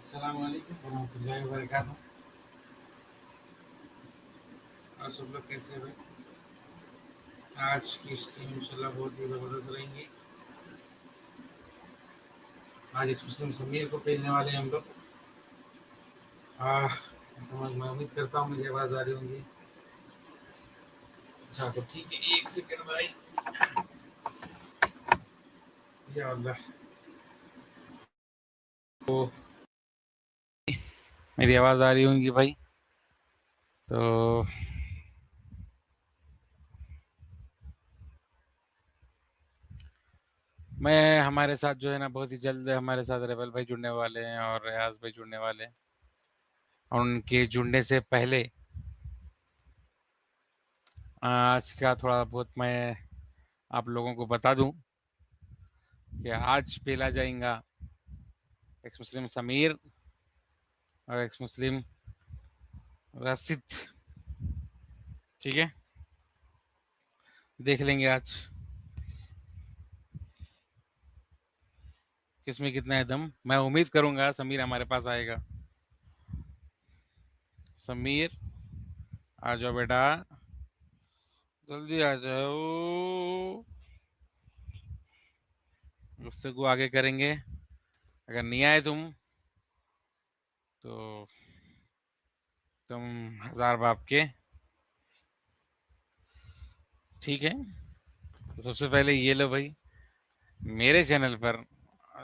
अस्सलाम वालेकुम वरहमतुल्लाहि वबरकातुहू। और सब लोग कैसे हैं भाई? आज की स्ट्रीम इंशाल्लाह बहुत ही ज़बरदस्त रहेंगी। आज एक मुस्लिम समीर को पेलने वाले हैं हम लोग। मैं उम्मीद करता हूँ मेरी आवाज़ आ रही होंगी। अच्छा तो ठीक है, एक सेकंड भाई। या अल्लाह, तो मेरी आवाज़ आ रही होंगी भाई। तो मैं हमारे साथ जो है ना बहुत ही जल्द हमारे साथ रेबल भाई जुड़ने वाले हैं और रियाज भाई जुड़ने वाले हैं। और उनके जुड़ने से पहले आज का थोड़ा बहुत मैं आप लोगों को बता दूं कि आज पेला जाएगा एक्स मुस्लिम समीर और एक्स मुस्लिम राशिद। ठीक है, देख लेंगे आज किसमें कितना है दम। मैं उम्मीद करूंगा समीर हमारे पास आएगा। समीर आ जाओ बेटा, जल्दी आ जाओ। गुफ्तगू आगे करेंगे। अगर नहीं आए तो तुम हजार बाप के। ठीक है, तो सबसे पहले ये लो भाई, मेरे चैनल पर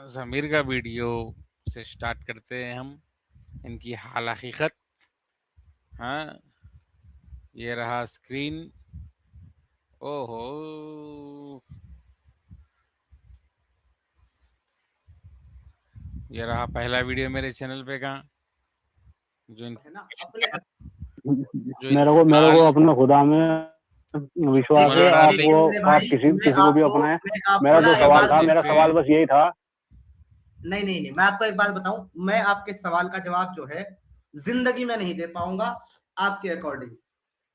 समीर का वीडियो से स्टार्ट करते हैं हम इनकी हाल हकीकत। हाँ, ये रहा स्क्रीन। ओहो, ये रहा पहला वीडियो मेरे चैनल पे का जो इन है ना अपने जो मेरे को अपना खुदा में विश्वास है। आप देखिए, वो आप किसी को भी अपनाएं। मेरा जो सवाल था, मेरा सवाल बस यही था। नहीं, मैं आपको एक बात बताऊं, मैं आपके सवाल का जवाब जो है जिंदगी में नहीं दे पाऊंगा आपके अकॉर्डिंग,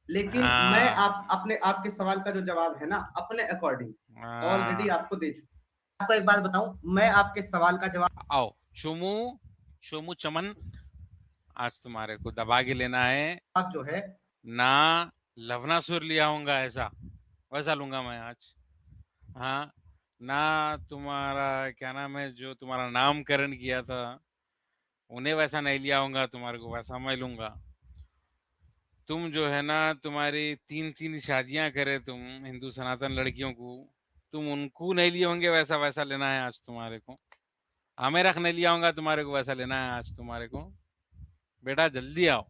लेकिन मैं आपके सवाल का जो जवाब है ना अपने अकॉर्डिंग ऑलरेडी आपको दे चुका। आपको एक बात बताऊं, मैं आपके सवाल का जवाब आओ चुमू चमन, आज तुम्हारे को दबा के लेना है। आप जो है ना लवना सुर लिया होगा ऐसा, वैसा लूंगा मैं आज। हाँ, ना तुम्हारा क्या नाम है जो तुम्हारा नामकरण किया था उन्हें वैसा नहीं लिया होगा, तुम्हारे को वैसा मैं लूंगा। तुम जो है ना तुम्हारी 3-3 शादियां करे तुम हिंदू सनातन लड़कियों को, तुम उनको नहीं लिए होंगे, वैसा वैसा लेना है आज तुम्हारे को। हमें रख नहीं लिया होगा, तुम्हारे को वैसा लेना है आज तुम्हारे को। बेटा जल्दी आओ,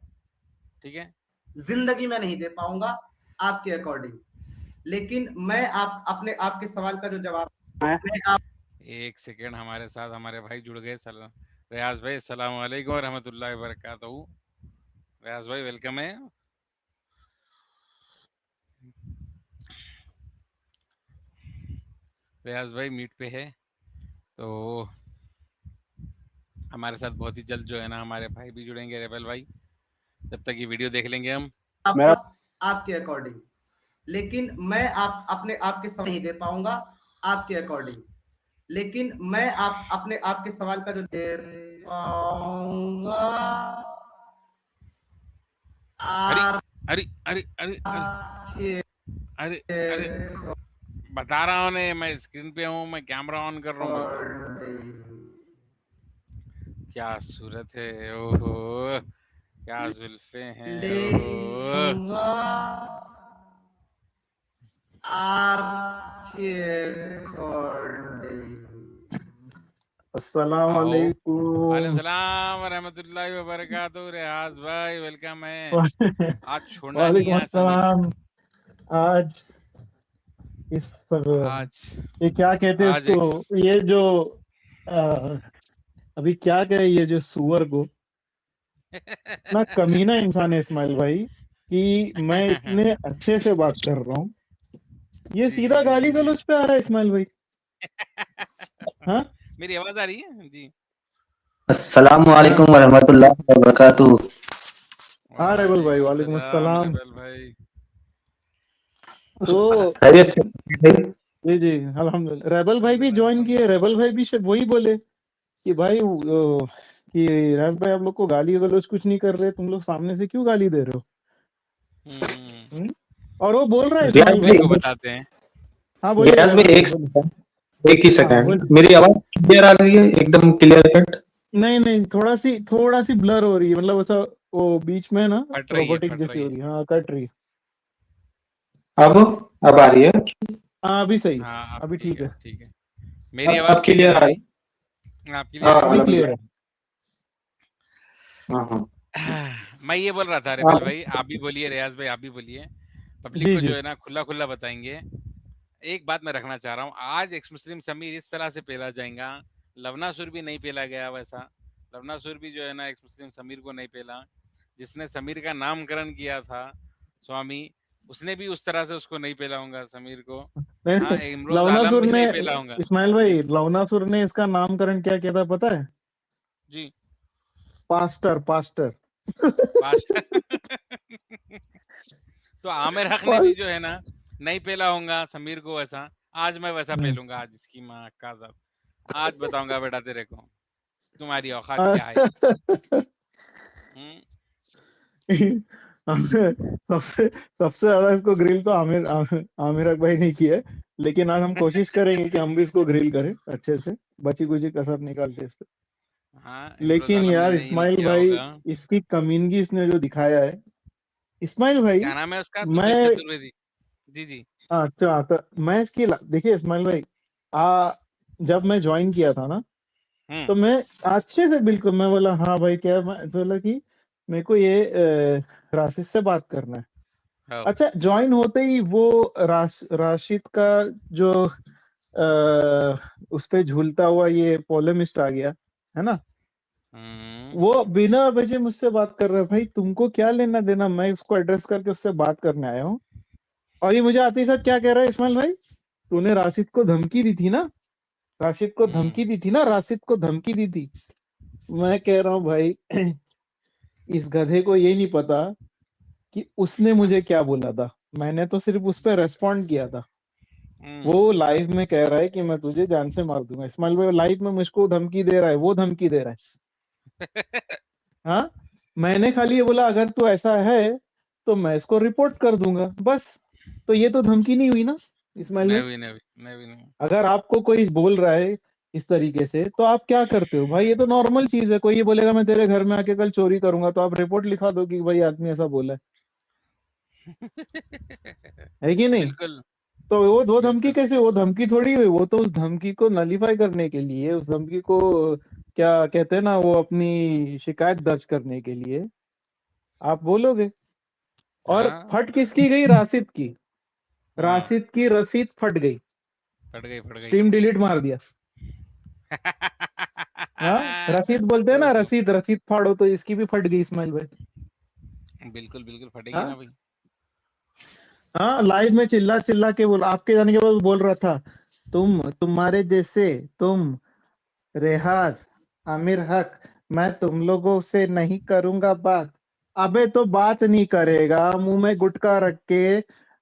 ठीक है। जिंदगी में नहीं दे पाऊंगा आपके अकॉर्डिंग, लेकिन मैं आपके सवाल का जो जवाब एक सेकेंड, हमारे साथ हमारे भाई जुड़ गए। रियाज भाई अस्सलाम वालेकुम रहमतुल्लाहि वबरकातुहू। रियाज भाई वेलकम है। रियाज भाई मीट पे है, तो हमारे साथ बहुत ही जल्द जो है ना हमारे भाई भी जुड़ेंगे रेबल भाई। जब तक ये वीडियो देख लेंगे हम आपके अकॉर्डिंग, लेकिन मैं आपके सवाल नहीं दे पाऊंगा आपके अकॉर्डिंग, लेकिन मैं आपके सवाल का जो दे पाऊंगा अरे अरे अरे अरे अरे अरे बता रहा हूँ ने, मैं स्क्रीन पे हूँ, मैं कैमरा ऑन कर रहा हूँ। क्या सूरत है, ओहो क्या जुल्फे हैं, ओहो। अस्सलाम वालेकुम। वालेकुम सलाम व रहमतुल्लाहि व बरकातुहू। रियाज भाई वेलकम है। आज छोड़ना नहीं है सलाम। आज ये क्या कहते हैं इसको, ये जो अभी क्या कहे, ये जो सुअर को ना कमीना इंसान है इस्माइल भाई कि मैं इतने अच्छे से बात कर रहा हूँ, ये सीधा गाली गलौज पे आ रहा है इस्माइल भाई। हाँ, मेरी आवाज आ रही है जी? अस्सलामु अलैकुम वरहमतुल्लाहि वबरकातुहू। हाँ रेबल भाई, वालेकुम अस्सलाम। भाई तो जी अल्हम्दुलिल्लाह, रेबल भाई भी ज्वाइन किए। रेबल भाई भी वही बोले कि भाई कि राज भाई आप लोग को गाली गलौज कुछ नहीं कर रहे, तुम लोग सामने से क्यों गाली दे रहे हो? और वो बोल रहा है रियाज इस्माइल भाई, भाई। को बताते हैं। हाँ बोलिए रियाज भाई, बोलिए एक बोलिए। सेकंड, एक ही हाँ सेकंड, बोलिए। मेरी आवाज क्लियर आ रही है? एकदम क्लियर कट? नहीं नहीं, थोड़ा सी ब्लर हो रही है, मतलब ऐसा वो बीच में ना फट रही है, रोबोटिक फट जैसी रही हो है। रही है। हाँ कट रही है। अब आ रही है? हाँ अभी सही, हाँ, अब अभी ठीक ठीक है, है। ठीक है। मेरी अब आवाज क्लियर क्लियर है आ रही भाई? है? आप क्लियर हाँ है? अभी अभी क्लियर है। हाँ। मैं ये बोल रहा था रेबल हाँ भाई, आप भी बोलिए, रियाज भाई आप भी बोलिए। पब्लिक जी को जी। जो है ना खुला बताएंगे। एक बात मैं रखना चाह रहा हूँ, आज एक्स मुस्लिम समीर इस तरह से पेला जाएगा। लवनासुर भी नहीं पेला गया वैसा। लवनासुर भी जो है ना एक्स मुस्लिम समीर को नहीं पेला। जिसने समीर का नामकरण किया था स्वामी, उसने भी उस तरह से उसको नहीं पेला होगा समीर को। हाँ, इमरोज आलम लवनासुर भी ने, नहीं पेला होगा इस्माइल जी। भाई लवनासुर ने इसका नामकरण क्या किया था पता है? जी। Pastor pastor. पास्ट तो आमिर हक ने भी जो है ना नहीं पेला होगा समीर को वैसा। आज मैं वैसा पेलूंगा, आज इसकी माँ का साथ आज बताऊंगा बेटा तेरे को तुम्हारी औकात क्या है। हम्म, सबसे सबसे ज्यादा इसको ग्रिल तो आमिर हक भाई ने किया है। लेकिन आज हम कोशिश करेंगे कि हम भी इसको ग्रिल करें अच्छे से, बची कुची कसर निकाल के इससे। हाँ, इमरोज लेकिन आलम ने यार नहीं इस्माइल किया भाई, होगा। इसकी कमीनगी इसने जो दिखाया है, इस्माइल भाई। क्या नाम है उसका? मैं, दुर्गेश चतुर्वेदी। जी जी। अच्छा तो मैं इसकी देखिए इस्माइल भाई, जब मैं ज्वाइन किया था ना, हम्म। तो मैं अच्छे से बिल्कुल, मैं बोला हाँ भाई क्या, मैं बोला कि मेरे को ये राशिद से बात करना है। हाँ। अच्छा ज्वाइन होते ही वो राशिद का जो उस पे झूलता हुआ ये पोलेमिस्ट आ गया है ना। वो बिना वजह मुझसे बात कर रहा है। भाई तुमको क्या लेना देना, मैं उसको एड्रेस करके उससे बात करने आया हूँ। और ये मुझे आते ही साथ क्या कह रहा है, इस्माइल भाई तूने राशिद को धमकी दी थी ना, राशिद को धमकी दी थी ना, राशिद को धमकी दी थी। मैं कह रहा हूँ भाई इस गधे को ये नहीं पता कि उसने मुझे क्या बोला था। मैंने तो सिर्फ उस पर रेस्पॉन्ड किया था। वो लाइव में कह रहा है कि मैं तुझे जान से मार दूंगा। इस्माइल भाई लाइव में मुझको धमकी दे रहा है, वो धमकी दे रहा है। हाँ, मैंने खाली ये बोला अगर तू ऐसा है तो मैं इसको रिपोर्ट कर दूंगा, बस। तो ये तो धमकी नहीं हुई ना इस्माइल भाई। नहीं। अगर आपको कोई बोल रहा है इस तरीके से तो आप क्या करते हो भाई? ये तो नॉर्मल चीज है। कोई ये बोलेगा मैं तेरे घर में आके कल चोरी करूंगा, तो आप रिपोर्ट लिखा दो कि भाई आदमी ऐसा बोला है कि नहीं? बिल्कुल तो वो धमकी बिल्कुल। कैसे, वो धमकी थोड़ी हुई, वो तो उस धमकी को नलीफाई करने के लिए, उस धमकी को क्या कहते हैं ना, वो अपनी शिकायत दर्ज करने के लिए आप बोलोगे। और हाँ, फट किसकी गई? राशिद की। हाँ, राशिद की रसीद फट गई, फट गई। स्ट्रीम डिलीट मार दिया। हाँ रसीद बोलते हैं ना, ओहो, रसीद रसीद फाड़ो, तो इसकी भी फट गई इस्माइल भाई। बिल्कुल फटेगी हाँ ना भाई। हाँ, लाइव में चिल्ला चिल्ला के बोल, आपके जाने के बाद बोल रहा था तुम्हारे जैसे, तुम रेहाज, आमिर हक, मैं तुम लोगों से नहीं करूंगा बात। अबे तो बात नहीं करेगा, मुंह में गुटखा रख के,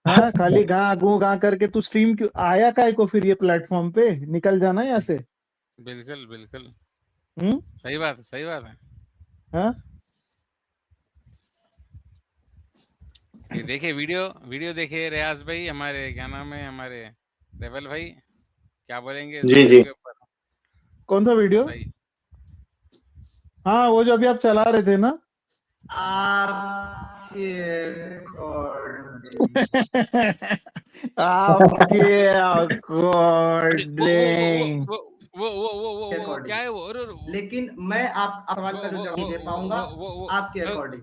हाँ खाली गा गू गा करके तू स्ट्रीम क्यों आया? काय को फिर ये प्लेटफॉर्म पे निकल जाना यहाँ से। बिल्कुल हम्म। सही बात है। हाँ ये देखिए वीडियो देखिए रियाज भाई, हमारे क्या नाम है, हमारे रेबल भाई क्या बोलेंगे इस जी वीडियो जी। के ऊपर? कौन सा वीडियो? बताइए। हाँ वो जो अभी आप चला रहे थे ना। आपके according, आपके अरे अकॉर्डिंग। के वो क्या according। है वो? अरे लेकिन मैं आप सवाल का जो जवाब नहीं दे पाऊंगा आपके अकॉर्डिंग।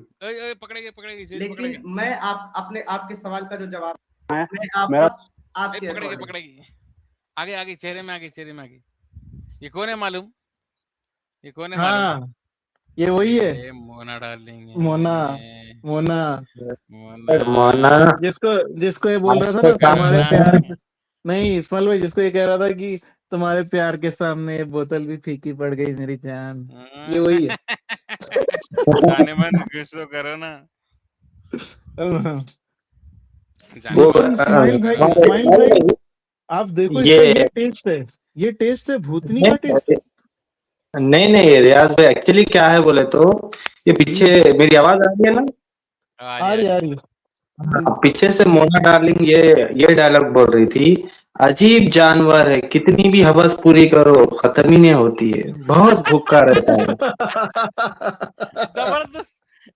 पकड़ेगी चीज लेकिन पकड़ेगी। मैं आपके सवाल का जो जवाब मैं मेरा आपके अकॉर्डिंग। पकड़ेगी। आगे चेहरे में आगे। ये कौन है मालूम? ये कौन है मालूम? हाँ ये वही है, ये मोना डालेंगे। मोना। मोना मोना। मोना। जिसको जिसको ये बोल रहा था आपसे ना काम तुम्हारे मोना। प्यार, नहीं इस्माइल भाई, जिसको ये कह रहा था कि तुम्हारे प्यार के सामने ये बोतल भी फीकी पड़ गई मेरी जान, ये वही है। जाने मन कुछ तो करो ना। जाने वो मन कुछ तो करो। इस्माइल भाई आप देखो, इसका ये ये टेस्ट है, ये टेस्ट है भूतनी का टेस्ट। नहीं नहीं रियाज भाई, एक्चुअली क्या है बोले तो ये पीछे मेरी आवाज आ रही है ना? आ रही जी। हाँ, पीछे से मोना डार्लिंग ये डायलॉग बोल रही थी, अजीब जानवर है, कितनी भी हवस पूरी करो खत्म ही नहीं होती है, बहुत भूखा रहता है। जबरदस्त,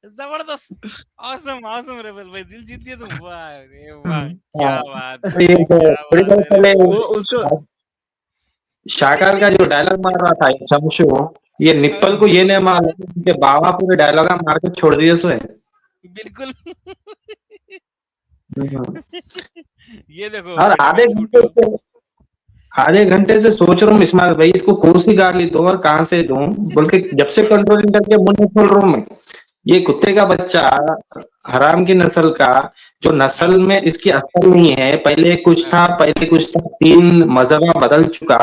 जबरदस्त, ऑसम, ऑसम रेबल भाई, दिल जीत लिए तुम। वाह रे वाह, क्या बात है ये भाई, तो क्या थोड़ी बात देर है पहले रेबल वो भाई। उसको शाकाल का जो डायलॉग मार रहा था शमशु, ये निप्पल को ये नहीं मालूम कि बाबा पूरे डायलॉग मार के छोड़ दिए सो है। बिल्कुल। हम्म। ये देखो और मेरे भाई छोटू, आधे घंटे से सोच रहा हूँ इस्माइल भाई इसको कौन सी गाली दूं और कहाँ से दूं, बोल के जब से कंट्रोलिंग करके मुंह नहीं खोल रहा हूँ मैं। ये कुत्ते का बच्चा, हराम की नस्ल का, जो हाँ नस्ल में इसकी असल नहीं है, पहले कुछ हाँ था, पहले कुछ था, 3 मजहबा बदल चुका,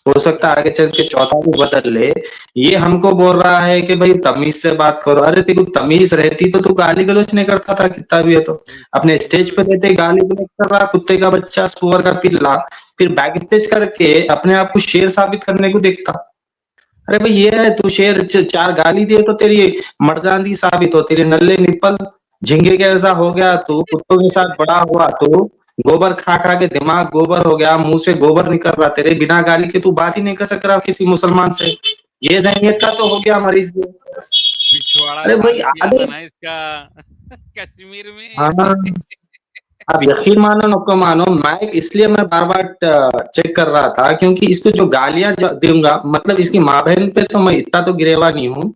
हो सकता है हाँ आगे चल के चौथा भी बदल ले। ये हमको बोल रहा है कि भाई तमीज से बात करो, अरे तेरे को तमीज रहती तो तू गाली गलौज नहीं करता था, कितना भी है तो। अपने स्टेज पे बिल्कुल। रहते गाली गलौज कर रहा कुत्ते का बच्चा, सुअर का पिल्ला, फिर बैक स्टेज करके अपने आप को शेर साबित करने को देखता। अरे भाई ये है तू शेर, चार गाली दिए तो तेरी मर्दानगी साबित हो, तेरे नल्ले निप्पल झिंगे के ऐसा हो गया तू, कुत्तों के साथ बड़ा हुआ तू, गोबर खा खा के दिमाग गोबर हो गया, मुंह से गोबर निकल रहा तेरे, बिना गाली के तू बात ही नहीं कर सक रहा किसी मुसलमान से। ये जहनीत का तो हो गया मरीज। पिछवाड़ा अरे भाई काट दिया आधे, था ना इसका कश्मीर में। हाँ अब यकीन मानो नको मानो, मैं इसलिए मैं बार बार चेक कर रहा था क्योंकि इसको जो गालियां दूंगा, मतलब इसकी माँ बहन पे तो मैं इतना तो गिरेवा नहीं हूँ,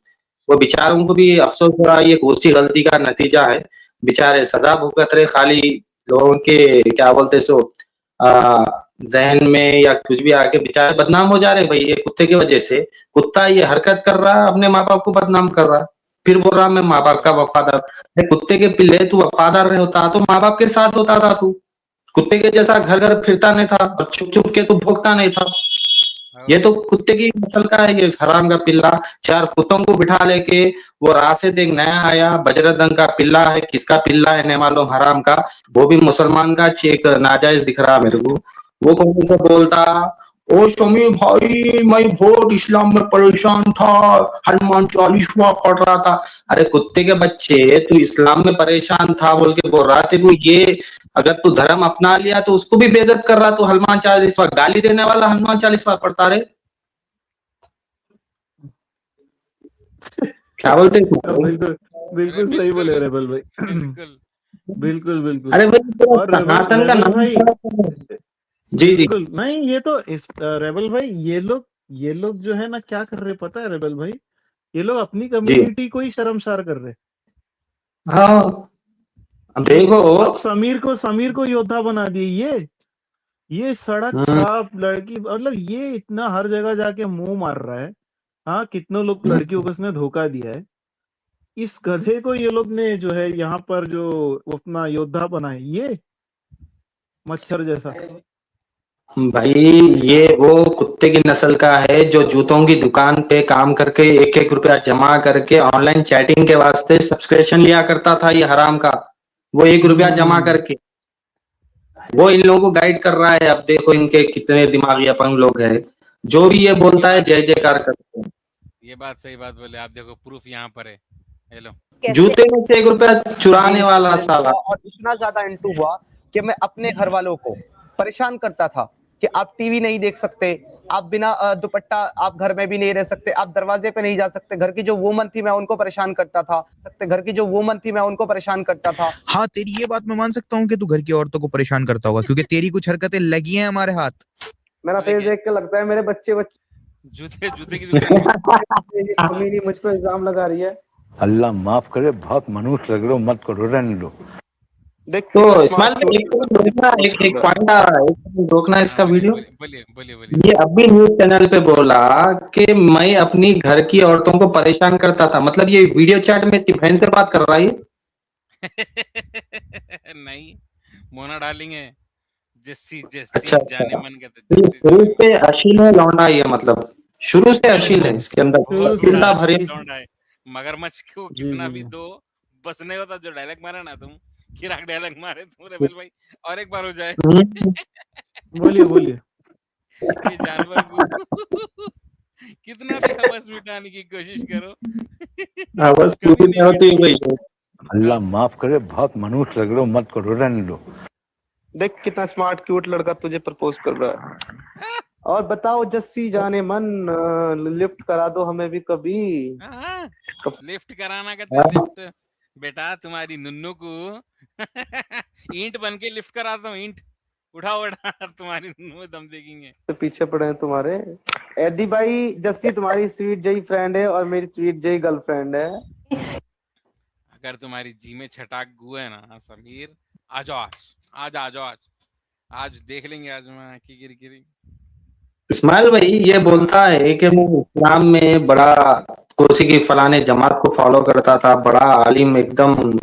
वो बेचारों को भी अफसोस हो रहा है, ये उसकी गलती का नतीजा है, बेचारे सजा भुगत रहे, खाली लोगों के क्या बोलते सो आ, जहन में या कुछ भी आके बेचारे बदनाम हो जा रहे भाई, ये कुत्ते की वजह से। कुत्ता ये हरकत कर रहा है, अपने माँ बाप को बदनाम कर रहा है, फिर बोल रहा मैं माँ बाप का वफादार। अरे कुत्ते के पिल्ले तू वफादार रहे होता तो माँ बाप के साथ होता था तू, कुत्ते के जैसा घर घर फिरता नहीं था और छुप छुप के तू भोगता नहीं था। ये और तो कुत्ते की नस्ल का है, ये हराम का पिल्ला। चार कुत्तों को बिठा लेके वो रास्ते एक नया आया, बजरंग का पिल्ला है, किसका पिल्ला है नहीं मालूम, हराम का, वो भी मुसलमान का, एक नाजायज दिख रहा मेरे को। वो कौन सा बोलता, ओ शमी भाई मैं बहुत इस्लाम में परेशान था, हनुमान चालीसा पढ़ रहा था। अरे कुत्ते के बच्चे, तू इस्लाम में परेशान था बोल के बोल रहा थे को ये, अगर तू धर्म अपना लिया तो उसको भी बेइज्जत कर रहा, तू हनुमान चालीसा गाली देने वाला हनुमान चालीसा पढ़ता रे, क्या बोलते हैं तू? बिल्कुल अरे बिल्कुल सही बिल्कुल, बोले रेबल भाई। बिल्कुल। बिल्कुल बिल्कुल। अरे भाई तेरा और रेबल सनातन का रेबल नाम भाई, क्या है? जी जी। बिल्कुल नहीं, ये तो इस रेबल भाई, ये लोग जो है ना क्या कर रहे पता है रेबल भाई, ये लोग अपनी जी कम्युनिटी को ही शर्मसार कर रहे। हाँ, अब देखो। अब समीर को योद्धा बना दिए ये सड़क हम्म, छाप लड़की, मतलब ये इतना हर जगह जाके मुंह मार रहा है। हाँ, कितनों लोग हम्म। लड़कियों को इसने धोखा दिया है। इस गधे को ये लोग ने जो है यहाँ पर जो अपना योद्धा बनाए, ये मच्छर जैसा। भाई ये वो कुत्ते की नस्ल का है जो जूतों की दुकान पे काम करके 1-1 रुपया जमा करके ऑनलाइन चैटिंग के वास्ते सब्सक्रिप्शन लिया करता था, ये हराम का, वो 1 रुपया जमा करके वो इन लोगों को गाइड कर रहा है। अब देखो इनके कितने दिमागी अपंग लोग हैं, जो भी ये ये बोलता है बात जय जयकार करते हैं। ये बात सही बात बोले आप, देखो प्रूफ यहाँ पर है। हेलो, कैसे जूते में से 1 रुपया चुराने वाला एक्सपीरियंस साला। हुआ और इतना ज्यादा इंटू हुआ कि मैं अपने घर वालों को परेशान करता था कि आप टीवी नहीं देख सकते, आप बिना दुपट्टा आप घर में भी नहीं रह सकते, आप दरवाजे पे नहीं जा सकते। घर की जो वुमन थी मैं उनको परेशान करता था, हाँ, तेरी ये बात मैं मान सकता हूँ कि तू घर की औरतों को परेशान करता होगा, क्योंकि तेरी कुछ हरकतें लगी हैं हमारे हाथ। मेरा फेस देख के लगता है मेरे बच्चे जूते जूते की दुकान है। मुझ पर इल्जाम लगा रही है। अल्लाह माफ करे, बहुत मनुष्य लग रहे हो, मत करो, रहने दो। तो इस्माइल भाई एक सेकंड रोकना, एक पॉइंट आ रहा है, एक सेकंड रोकना इसका वीडियो। बोलिए बोलिए बोलिए। ये अभी न्यूज चैनल पे बोला कि मैं अपनी घर की औरतों को परेशान करता था, मतलब ये वीडियो चैट में इसकी बहन से बात कर रहा है ये? नहीं, मोना डार्लिंग है, जस्सी अच्छा जस्सी जाने अच्छा, मन कहते, ये जस्सी शुरू जाने से मन। अश्लील है लौंडा ये, मतलब शुरू से अश्लील है इसके अंदर, शुरू बहुत से बड़ा चिंता भरी। इस लौंडा है। मगरमच्छ को जी कितना जी भी जी। दो, बस नहीं होता जो डायलॉग मारा ना तुम, खिराक डायलॉग मारे तुम रेबल भाई, और एक बार हो जाए बोलिए बोलिए। ये जानवर को कितना भी हवस मिटाने की कोशिश करो बस कभी पूरी नहीं नहीं होती मिटेगी। भाई। अल्लाह माफ करे, बहुत मनुष्य लग रहे हो, मत करो, रहने दो। देख कितना स्मार्ट क्यूट लड़का तुझे प्रपोज कर रहा है। और बताओ जस्सी जाने मन, लिफ्ट करा दो हमें भी कभी। हाँ, कब- लिफ्ट कराना कहते लिफ्ट बेटा तुम्हारी नुन्नू को ईंट बन के लिफ्ट कराता हूँ, ईंट उठाओ बेटा तुम्हारी नुन्नू में दम देखेंगे। से पीछे पड़े हैं तुम्हारे। एडी भाई, जस्सी तुम्हारी स्वीट जई फ्रेंड है और मेरी स्वीट जई गर्लफ्रेंड है। अगर तुम्हारी जी में छटाक गु है ना समीर, आ जाओ आज आज देख लेंगे, आज मैं आंखें गिरी गिरी। इस्माइल भाई ये बोलता है कि मैं इस्लाम में बड़ा कोसी की फलाने जमात को फॉलो करता था, बड़ा आलिम एकदम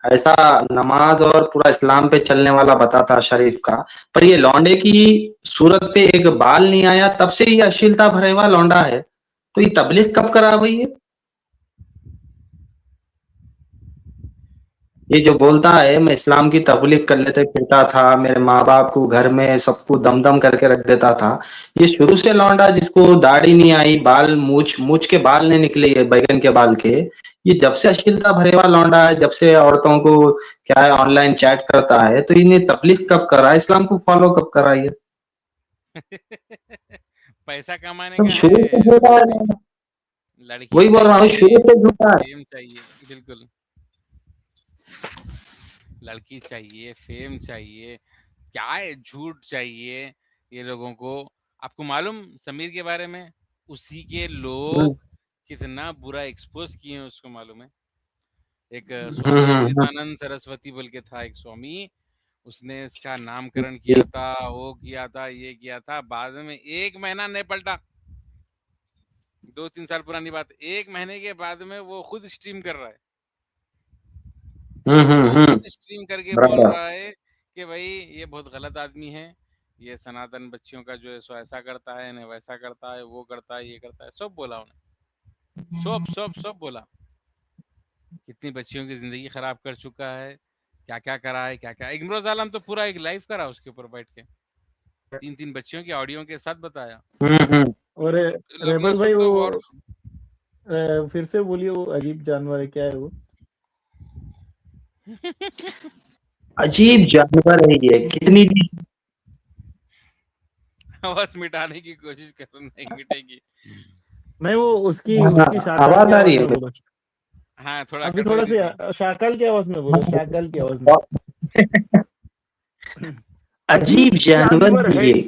ऐसा नमाज और पूरा इस्लाम पे चलने वाला बताता शरीफ का। पर ये लौंडे की सूरत पे एक बाल नहीं आया तब से ये अश्लीलता भरे हुआ लौंडा है। तो ये तबलीग कब करा भाई ये जो बोलता है मैं इस्लाम की तबलीग कर लेते फिरता था, मेरे माँ बाप को घर में सबको दम दम करके रख देता था। ये शुरू से लौंडा जिसको दाढ़ी नहीं आई, बाल मूछ के बाल नहीं निकले ये बैगन के बाल के, ये जब से अश्लीलता भरे हुआ लौंडा है, जब से औरतों को क्या है ऑनलाइन चैट करता है, तो इन्हें तबलीग कब करा, इस्लाम को फॉलो कब करा ये? पैसा कमाने तुम का शुरू से झूठा है, है, लड़की वही बोल रहा हूँ, शुरू चाहिए, से झूठा है। फेम चाहिए, बिल्कुल लड़की चाहिए, फेम चाहिए, क्या है झूठ चाहिए ये लोगों को। आपको मालूम समीर के बारे में, उसी के लोग कितना बुरा एक्सपोज किए हैं उसको मालूम है। एक स्वामी अमृतानंद सरस्वती बोल के था एक स्वामी, उसने इसका नामकरण किया था, वो किया था, ये किया था, बाद में 1 महीना नहीं पलटा। 2-3 साल पुरानी बात, 1 महीने के बाद में वो खुद स्ट्रीम कर रहा है, खुद स्ट्रीम करके बोल रहा है कि भाई ये बहुत गलत आदमी है, ये सनातन बच्चियों का जो है सो ऐसा करता है, नहीं वैसा करता है, वो करता है, ये करता है, सब बोला उन्हें, सब बोला। कितनी बच्चियों की जिंदगी खराब कर चुका है, क्या क्या करा है, क्या क्या। इमरोज आलम तो पूरा एक लाइव करा उसके ऊपर बैठ के, 3-3 बच्चियों की ऑडियो के साथ बताया। और लवना रेबल भाई सुर तो वो और फिर से बोलिए, वो अजीब जानवर है, क्या है वो? अजीब जानवर है ये, कितनी भी आवाज मिटाने की कोशिश कर, नहीं मिटेगी। नहीं, वो उसकी शाकल आवाज की आ रही आवाज है। में बोलो। हाँ थोड़ा अभी कट थोड़ा रही थी। सा शाकल की आवाज में बोलो, शाकल की आवाज में। अजीब जानवर है ये,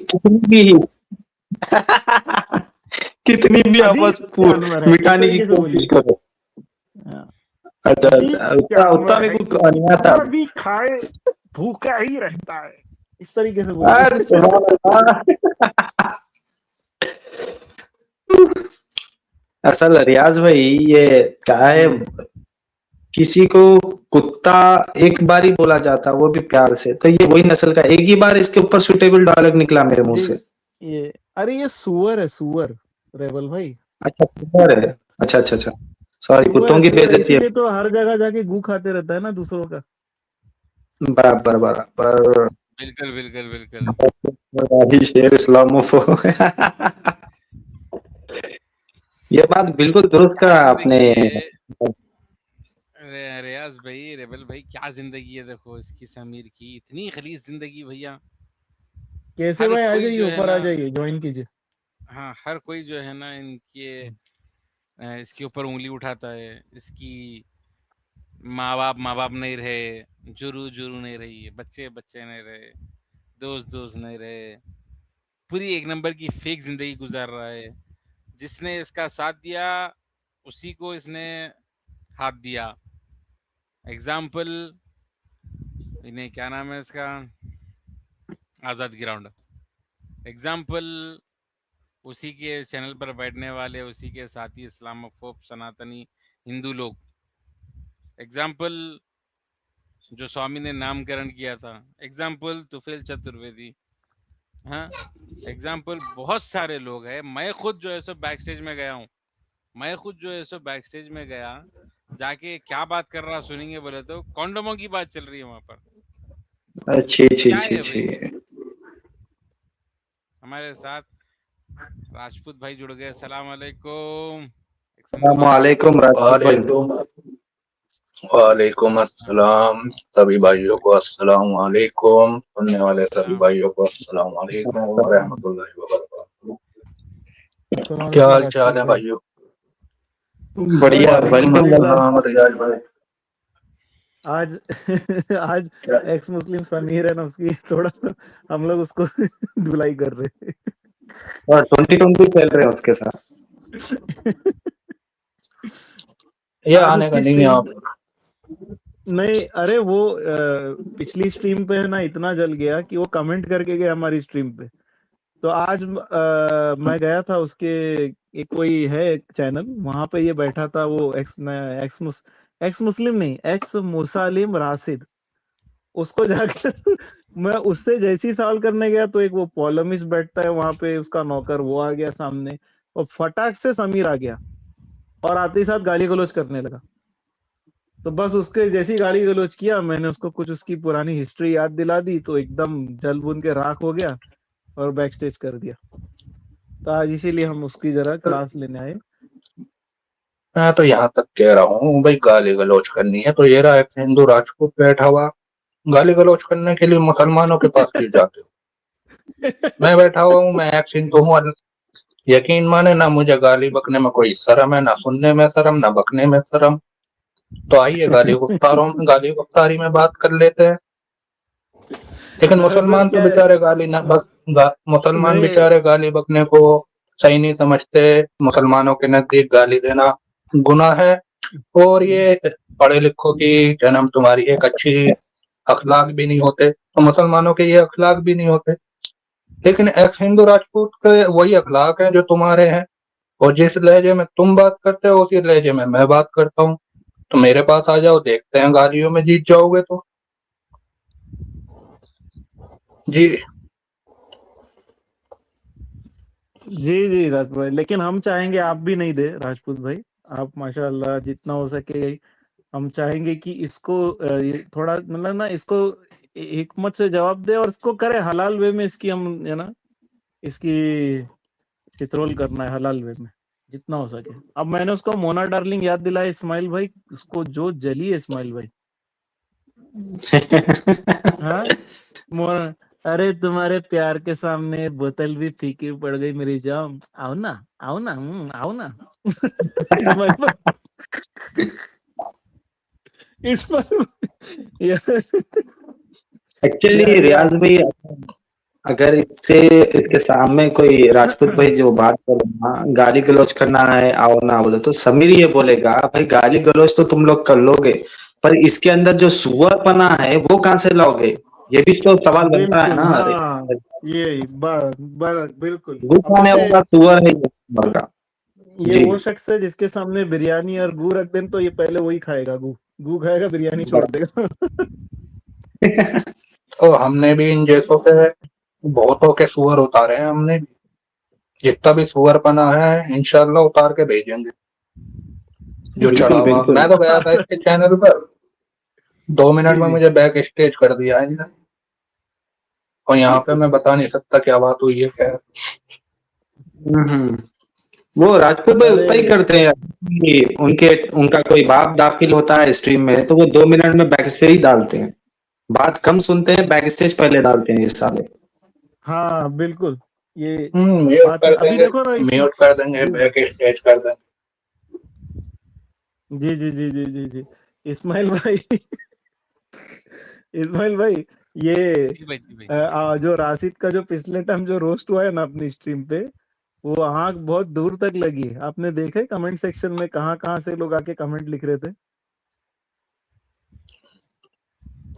कितनी भी आवाज जानवर है, इस मिटाने की तरीके से कोशिश बोलिए। करो। हाँ। अच्छा अजीब उतना जानवर भी है, कुछ नहीं आता। कितना भी खाए भूखा ही रहता है, इस तरीके से बोलिए। अरे सुभान अल्लाह। असल रियाज भाई ये क्या है, किसी को कुत्ता एक बार ही बोला जाता, वो भी प्यार से, तो ये वही नस्ल का, एक ही बार इसके ऊपर सुटेबल डायलॉग निकला मेरे मुंह से। ये अरे ये सुअर है, सुअर रेबल भाई। अच्छा सुअर है, अच्छा सॉरी, कुत्तों की सुअर बेइज्जती है। इसीलिए तो हर जगह जाके गू खाते रहता है ना दूसरों का। बराबर। बिल्कुल शेर इस्लामोफोब। ये बात बिल्कुल दुरुस्त करा आपने। रियाज भाई, रेबल भाई, क्या जिंदगी है देखो इसकी, समीर की इतनी खलीस जिंदगी भैया। कैसे हर भाई, आ कोई जाइए, जो है ऊपर आ ना, जाइए, ज्वाइन कीजिए। हाँ हर कोई जो है ना इसके ऊपर उंगली उठाता है। इसकी माँ बाप नहीं रहे, जुरू नहीं रही, बच्चे नहीं रहे, दोस्त नहीं रहे, पूरी एक नंबर की फेक जिंदगी गुजार रहा है। जिसने इसका साथ दिया उसी को इसने हाथ दिया। एग्जाम्पल, इन्हें क्या नाम है इसका, आजाद ग्राउंड। एग्जाम्पल, उसी के चैनल पर बैठने वाले उसी के साथी इस्लामोफोब सनातनी हिंदू लोग। एग्जाम्पल, जो स्वामी ने नामकरण किया था। एग्जाम्पल, तुफैल चतुर्वेदी। हाँ, एग्जाम्पल बहुत सारे लोग हैं। मैं खुद जो है सो बैक स्टेज में गया हूँ, जाके क्या बात कर रहा सुनेंगे बोले तो कॉन्डोमों की बात चल रही है वहां पर। अच्छी हमारे साथ राजपूत भाई जुड़ गए, सलाम अलैकुम। अस्सलामुअलैकुम राजपूत भाई। वालेकुम अस्सलाम सभी भाइयों को अस्सलाम वालेकुम, सुनने वाले सभी भाइयों को अस्सलाम वालेकुम व रहमतुल्लाहि व बरकातहू। क्या हाल चाल है भाइयों? बढ़िया भाई, वालेकुम तुम बताओ। अस्सलाम रियाज भाई। आज आज एक्स मुस्लिम समीर है ना, उसकी थोड़ा हम लोग उसको धुलाई कर रहे हैं। और 2020 खेल रहे हैं उसके साथ। ये आज आने का उसकी नहीं है आप। नहीं, अरे वो पिछली स्ट्रीम पे है ना इतना जल गया कि वो कमेंट करके गया हमारी स्ट्रीम पे। तो आज मैं गया था उसके, एक कोई है चैनल, वहां पे ये बैठा था वो एक्स मुस्लिम नहीं, एक्स मुसालिम राशिद। उसको जाकर मैं उससे जैसी सवाल करने गया तो एक वो पॉलमिस्ट बैठता है वहां पे, उसका नौकर, वो आ गया सामने और फटाक से समीर आ गया और आते ही साथ गाली गलौज करने लगा। तो बस उसके जैसी गाली गलौज किया, मैंने उसको कुछ उसकी पुरानी हिस्ट्री याद दिला दी तो एकदम जल बुन के राख हो गया और बैक स्टेज कर दिया। तो आज इसीलिए हम उसकी जरा क्लास लेने आए। मैं तो यहाँ तक कह रहा हूँ भाई, गाली गलौज करनी है तो ये रहा एक हिंदू राजपूत बैठा हुआ, गाली गलौज करने के लिए मुसलमानों के पास क्यों जाते हो? मैं बैठा हुआ हूँ, मैं एक हिंदू हूँ, यकीन माने ना मुझे गाली बकने में कोई शर्म है, ना सुनने में शर्म, ना बकने में शर्म। तो आइए गाली गुफ्तारी में बात कर लेते हैं। लेकिन मुसलमान तो बेचारे मुसलमान नहीं, बेचारे गाली बकने को सही नहीं समझते। मुसलमानों के नजदीक गाली देना गुनाह है, और ये पढ़े लिखों की जन्म तुम्हारी एक अच्छी अखलाक भी नहीं होते, तो मुसलमानों के ये अखलाक भी नहीं होते। लेकिन एक्स हिंदू राजपूत के वही अखलाक हैं जो तुम्हारे हैं, और जिस लहजे में तुम बात करते हो उसी लहजे में मैं बात करता हूँ। तो मेरे पास आ जाओ, देखते हैं गालियों में जीत जाओगे तो। जी जी राजपूत भाई, लेकिन हम चाहेंगे आप भी नहीं दे राजपूत भाई। आप माशाल्लाह जितना हो सके हम चाहेंगे कि इसको ये थोड़ा मतलब ना, इसको हिकमत से जवाब दे और इसको करे हलाल वे में। इसकी हम है ना, इसकी चित्रोल करना है हलाल वे में जितना हो सके। अब मैंने उसको मोना डार्लिंग याद दिलाया इस्माइल भाई, उसको जो जली है इस्माइल भाई। हाँ मोना, अरे तुम्हारे प्यार के सामने बोतल भी फीकी पड़ गई मेरी जान, आओ ना आओ ना आओ ना। इस्माइल भाई, इस्माइल एक्चुअली रियाज भाई, अगर इसके सामने कोई राजपूत भाई जो बात कर रहा है, गाली गलौज करना है आओ ना बोले, तो समीर ये बोलेगा भाई गाली गलौज तो तुम लोग कर लोगे, पर इसके अंदर जो सुअरपना है वो कहाँ से लाओगे? ये भी तो सवाल बनता है बिल्कुल, ना। हाँ ये बिल्कुल। गु अब खाने जैसे वाला सुअर है ये नंबर का। ये जी वो शख्स है जिसके सामने बिरयानी और गू रख दें तो ये पहले वही खाएगा, गू खाएगा, बिरयानी छोड़ देगा। तो हमने भी इन जैसों के बहुतों के सुअर उतारे हैं, हमने भी। जितना भी सुअर पना है इंशाल्लाह उतार के भेजेंगे जो चढ़ा बिल्कुल हुआ। बिल्कुल। मैं तो गया था इसके चैनल पर, 2 मिनट में जी मुझे बैक स्टेज कर दिया इनने, और यहाँ पे मैं बता नहीं सकता क्या बात हुई है क्या। हम्म। वो राजपूत भाई उतना ही अरे करते हैं कि उनका कोई बाप दाखिल होता है स्ट्रीम में तो वो 2 मिनट में बैक से ही डालते हैं, बात कम सुनते हैं, बैक स्टेज पहले डालते हैं ये साले। हाँ बिल्कुल, ये म्यूट बात है। कर अभी देंगे, देखो ना म्यूट कर देंगे, जी बैक स्टेज कर देंगे। जी जी जी जी जी जी इस्माइल भाई इस्माइल भाई, ये जी भाई, जी भाई। जो राशिद का जो पिछले टाइम जो रोस्ट हुआ है ना अपनी स्ट्रीम पे, वो आँख बहुत दूर तक लगी है। आपने देखे कमेंट सेक्शन में कहाँ से लोग आके कमेंट लिख रहे थे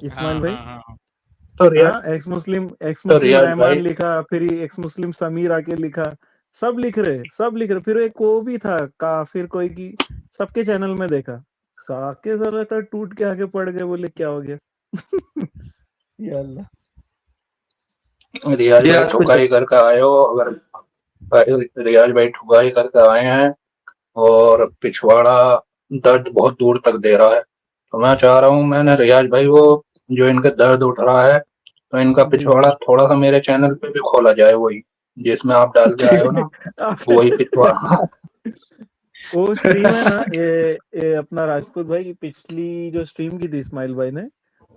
इस्माइल हाँ भाई। हाँ हाँ तो रियाज हाँ, एक्स मुस्लिम रियाज रहमान भाई, लिखा, फिर एक्स मुस्लिम समीर आके लिखा, सब लिख रहे। फिर एक वो भी था काफिर कोई की, सबके चैनल में देखा, साके जरा था टूट के आगे पड़ गए, बोले क्या हो गया। या अल्लाह। रियाज जी भाई राजपूत ठुकाई करके आए हो, अगर रियाज भाई ठुकाई करके आए हैं और पिछवाड़ा दर्द बहुत दूर तक दे रहा है, तो मैं चाह रहा हूँ, मैंने रियाज भाई वो जो इनका दर्द उठ रहा है, तो इनका जी पिछवाड़ा थोड़ा सा मेरे चैनल पे भी खोला जाए वही। जिसमें आप डाल के आए हो ना वही पिछवा। वो स्ट्रीम है ना, ये अपना राजपूत भाई की पिछली जो स्ट्रीम की थी इस्माइल भाई ने,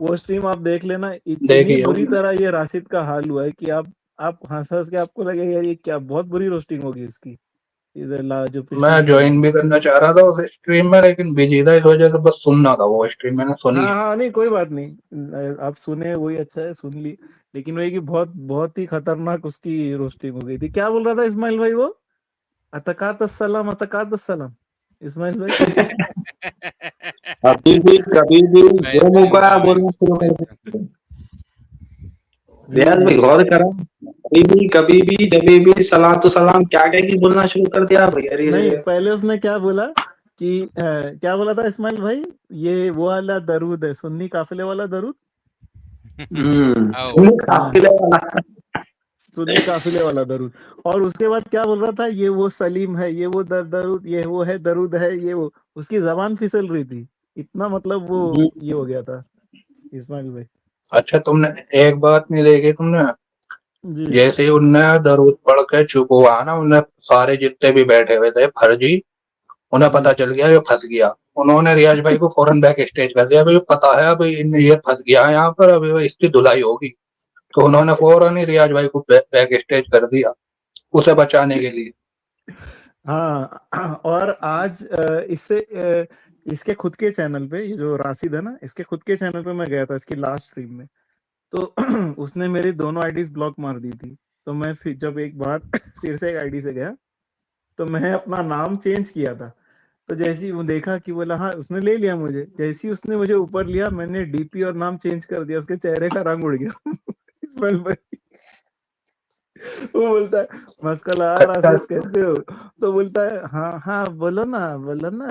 वो स्ट्रीम आप देख लेना। इतनी देखिए बुरी तरह ये राशिद का हाल हुआ है कि आप हंस हंस के आपको लगेगा यार ये क्या बहुत बुरी रोस्टिंग होगी इसकी। इधर जो पिछली मैं stream ज्वाइन भी करना चाह रहा था उस स्ट्रीम में, लेकिन बिजी था, इस वजह से बस सुनना था। वो स्ट्रीम मैंने सुनी हाँ है। हाँ नहीं कोई बात नहीं, आप सुने वही अच्छा है, सुन ली। लेकिन वही कि बहुत बहुत ही खतरनाक उसकी रोस्टिंग हो गई थी। क्या बोल रहा था इस्माइल भाई वो? अतकात अस्सलाम, अतकात अस्सलाम इस्माइल भाई। अभी भी कभी भी जो वैसे मौका वैसे बोलना शुरू कर देते। जी रियाज जी भाई गौर करा, कभी भी जब भी सलाम तो सलाम क्या क्या की बोलना शुरू कर दिया भाई। अरे नहीं, अरे पहले उसने क्या बोला कि क्या बोला था इस्माइल भाई? ये वो वाला दरूद है, सुन्नी काफिले वाला दरूद। आओ सुनो हाँ, काफिले वाला। सुन्नी काफिले वाला दरूद। और उसके बाद क्या बोल रहा था? ये वो सलीम है, ये वो दरूद, ये वो है दरूद है, ये वो। उसकी जबान फिसल रही थी इतना, मतलब वो ये हो गया था इस्माइल भाई। अच्छा तुमने एक बात नहीं देखी तुमने, जी जैसे ही उनने दरूद पढ़ के चुप हुआ ना, उन्हें सारे जितने भी बैठे हुए थे फर्जी, उन्हें जी पता चल गया ये फंस गया। उन्होंने रियाज भाई को फौरन बैक स्टेज कर दिया, भाई पता है अभी ये फंस गया है यहाँ पर, अभी इसकी धुलाई होगी। तो उन्होंने फौरन ही रियाज भाई को बैक स्टेज कर दिया उसे बचाने के लिए। हाँ और आज इसके खुद के चैनल पे, ये जो राशिद है ना, इसके खुद के चैनल पे मैं गया था इसकी लास्ट स्ट्रीम में। तो उसने मेरी दोनों आईडीज ब्लॉक मार दी थी। तो मैं फिर जब एक बार फिर से एक आईडी से गया, तो मैं अपना नाम चेंज किया था। तो जैसे ही वो देखा कि बोला हाँ, उसने ले लिया मुझे। जैसे ही उसने मुझे ऊपर लिया, मैंने डीपी और नाम चेंज कर दिया, उसके चेहरे का रंग उड़ गया। इस्माइल भाई वो बोलता है मस्कला अच्छा राशिद कैसे हो? तो बोलता है हाँ हाँ बोलो ना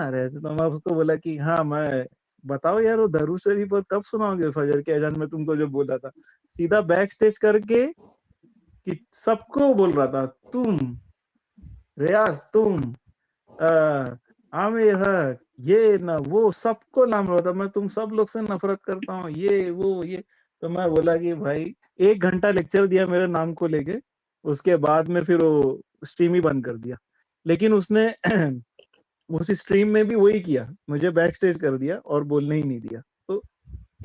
अरे। तो मैं उसको बोला कि हाँ मैं बताओ यार, वो दरूद शरीफ और कब सुनाओगे फजर के अजान में तुमको जो बोला था। सीधा बैक स्टेज करके कि सबको बोल रहा था, तुम रियाज, तुम आमिर हक, ये ना वो, सबको नाम रहा था। मैं तुम सब लोग से नफरत करता हूँ, ये वो ये। तो मैं बोला कि भाई 1 घंटा लेक्चर दिया मेरे नाम को लेके, उसके बाद में फिर वो स्ट्रीम ही बंद कर दिया। लेकिन उसने उस स्ट्रीम में भी वही किया, मुझे बैक स्टेज कर दिया और बोलने ही नहीं दिया। तो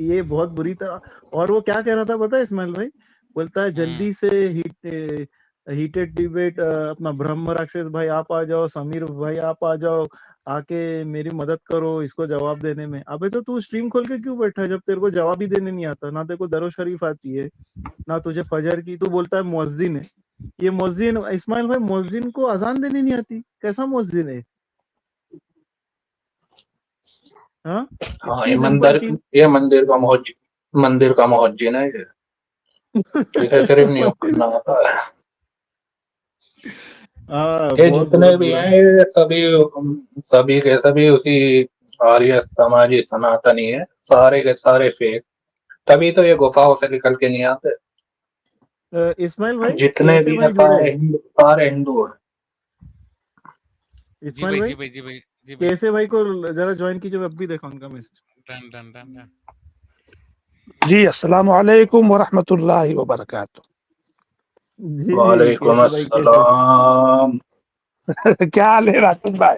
ये बहुत बुरी तरह। और वो क्या कह रहा था पता है इस्माइल भाई? बोलता है जल्दी से हीटेड डिबेट, अपना ब्रह्म राक्षस भाई आप आ जाओ, समीर भाई आप आ जाओ, आके मेरी मदद करो इसको जवाब देने में। अबे तो तू स्ट्रीम खोल के क्यों बैठा है जब तेरे को जवाब ही देने नहीं आता? ना तेरे को दरो शरीफ आती है, ना तुझे फजर की। तू बोलता है मुअज्जिन है। ये मुअज्जिन इस्माइल भाई, मुअज्जिन को अजान देने नहीं आती? कैसा मुअज्जिन है? हाँ हाँ इतनी सिंपल चीज। ये मंदिर का मुअज्जिन है ये। इसे सिर्फ नहीं करना आता है। ये बहुत जितने बहुत भी बुरा। हैं ये सभी के सभी उसी आर्य समाजी सनातनी है, सारे के सारे फेक। तभी तो ये गुफाओं से निकल के नहीं आते। इस्माइल भाई जितने कैसे भी हैं भाई जुड़े? सारे हिंदू हैं। जी इस्माइल भाई भाई जी भाई जी भाई जी भाई। कैसे भाई को जरा ज्वाइन कीजिए, अब भी देखा उनका message. Done done done done. जी अस्सलाम वालेकुम वरहमतुल्लाहि वबरकातुह। जी वालेकुम कैसे भाई, कैसे? अस्सलाम। क्या हाल है राशिद भाई?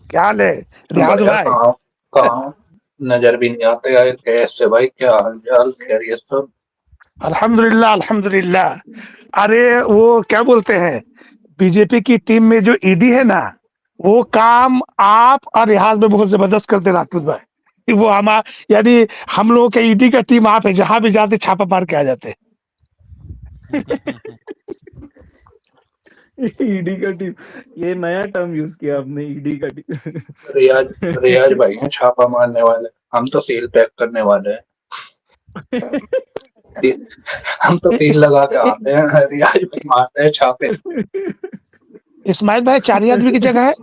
क्या हाल है रियाज बढ़िया। भाई? कहाँ नजर भी नहीं आते आए कैसे भाई? क्या हाल चाल, खैरियत सब? अल्हम्दुलिल्लाह अल्हम्दुलिल्लाह। अरे वो क्या बोलते हैं, बीजेपी की टीम में जो ईडी है ना, वो काम आप और रियाज में बहुत जबरदस्त करते राशिद भाई। वो हम यानी हम लोगों के ईडी का टीम आप है, जहां भी जाते छापा मार के आ जाते। ईडी का टीम, ये नया टर्म यूज किया आपने, ईडी का टीम। रियाज भाई हैं छापा मारने वाले, हम तो सील पैक करने वाले हैं। हम तो सील लगा के आते हैं, रियाज भाई मारते हैं छापे। इस्माइल भाई 4 आदमी की जगह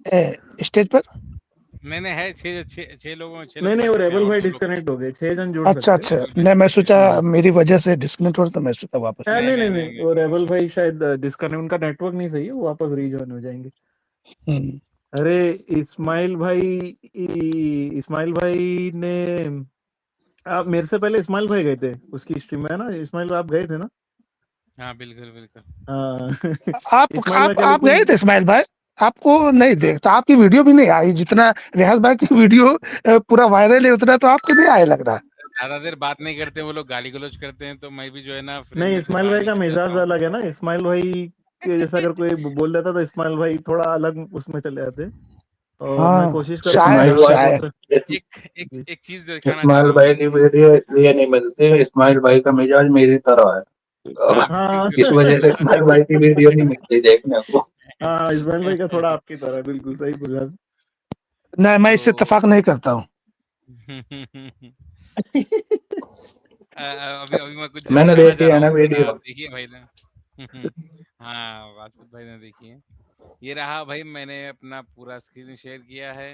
है स्टेज पर। मैंने है छह लोगों में, नहीं वो रेबल भाई डिस्कनेक्ट हो गए, 6 जन जुड़ अच्छा सकते हैं। अच्छा, मैं सोचा मेरी वजह से डिस्कनेक्ट हो, तो मैं सोचा वापस। नहीं वो रेबल भाई शायद डिस्कनेक्ट, उनका नेटवर्क नहीं सही है, वो वापस रीजॉइन हो जाएंगे। अरे इस्माइल भाई ने, आप मेरे से पहले इस्माइल भाई गए थे उसकी स्ट्रीम में, है ना इस्माइल, आप गए थे ना? हाँ, बिल्कुल, बिल्कुल। आप इस्माइल भाई का आप गए लेकिन थे इस्माइल भाई, आपको नहीं देखता, आपकी वीडियो भी नहीं आई, जितना रियाज भाई की वीडियो पूरा वायरल है उतना तो आपके नहीं आए लग रहा। ज़्यादा देर बात नहीं करते, वो लोग गाली-गलौच करते हैं, तो मैं भी जो है ना फ्रेम नहीं, में से इस्माइल बाहर भाई का निकल जाता मिजाज हूँ। अलग है ना। इस्माइल भाई के जैसा अगर कोई बोल देता तो इस्माइल भाई थोड़ा अलग उसमें चले जाते, और मैं हाँ, कोशिश करता हूँ शायर जहाँ तक हो शायर। सके। जी। एक चीज़ दिखाना इस्माइल चाहता हूँ। भाई की वीडियो इसलिए नहीं मिलती, इस्माइल भाई का मिजाज मेरी तरह है। हाँ, हाँ इस वजह से इस्माइल भाई की वीडियो नहीं मिलती देखने को। हाँ, इस्माइल भाई का थोड़ा आपकी तरह है, बिल्कुल सही बोला। नहीं, मैं इससे तो इत्तेफाक नहीं करता हूँ। अभी मैं कुछ मैंने दिखाना देखी चाह रहा है ना हूँ, ज़रा वीडियो। देखिए भाई ना। हाँ, राजपूत भाई ने देखी है। ये रहा भाई, मैंने अपना पूरा स्क्रीन शेयर किया है।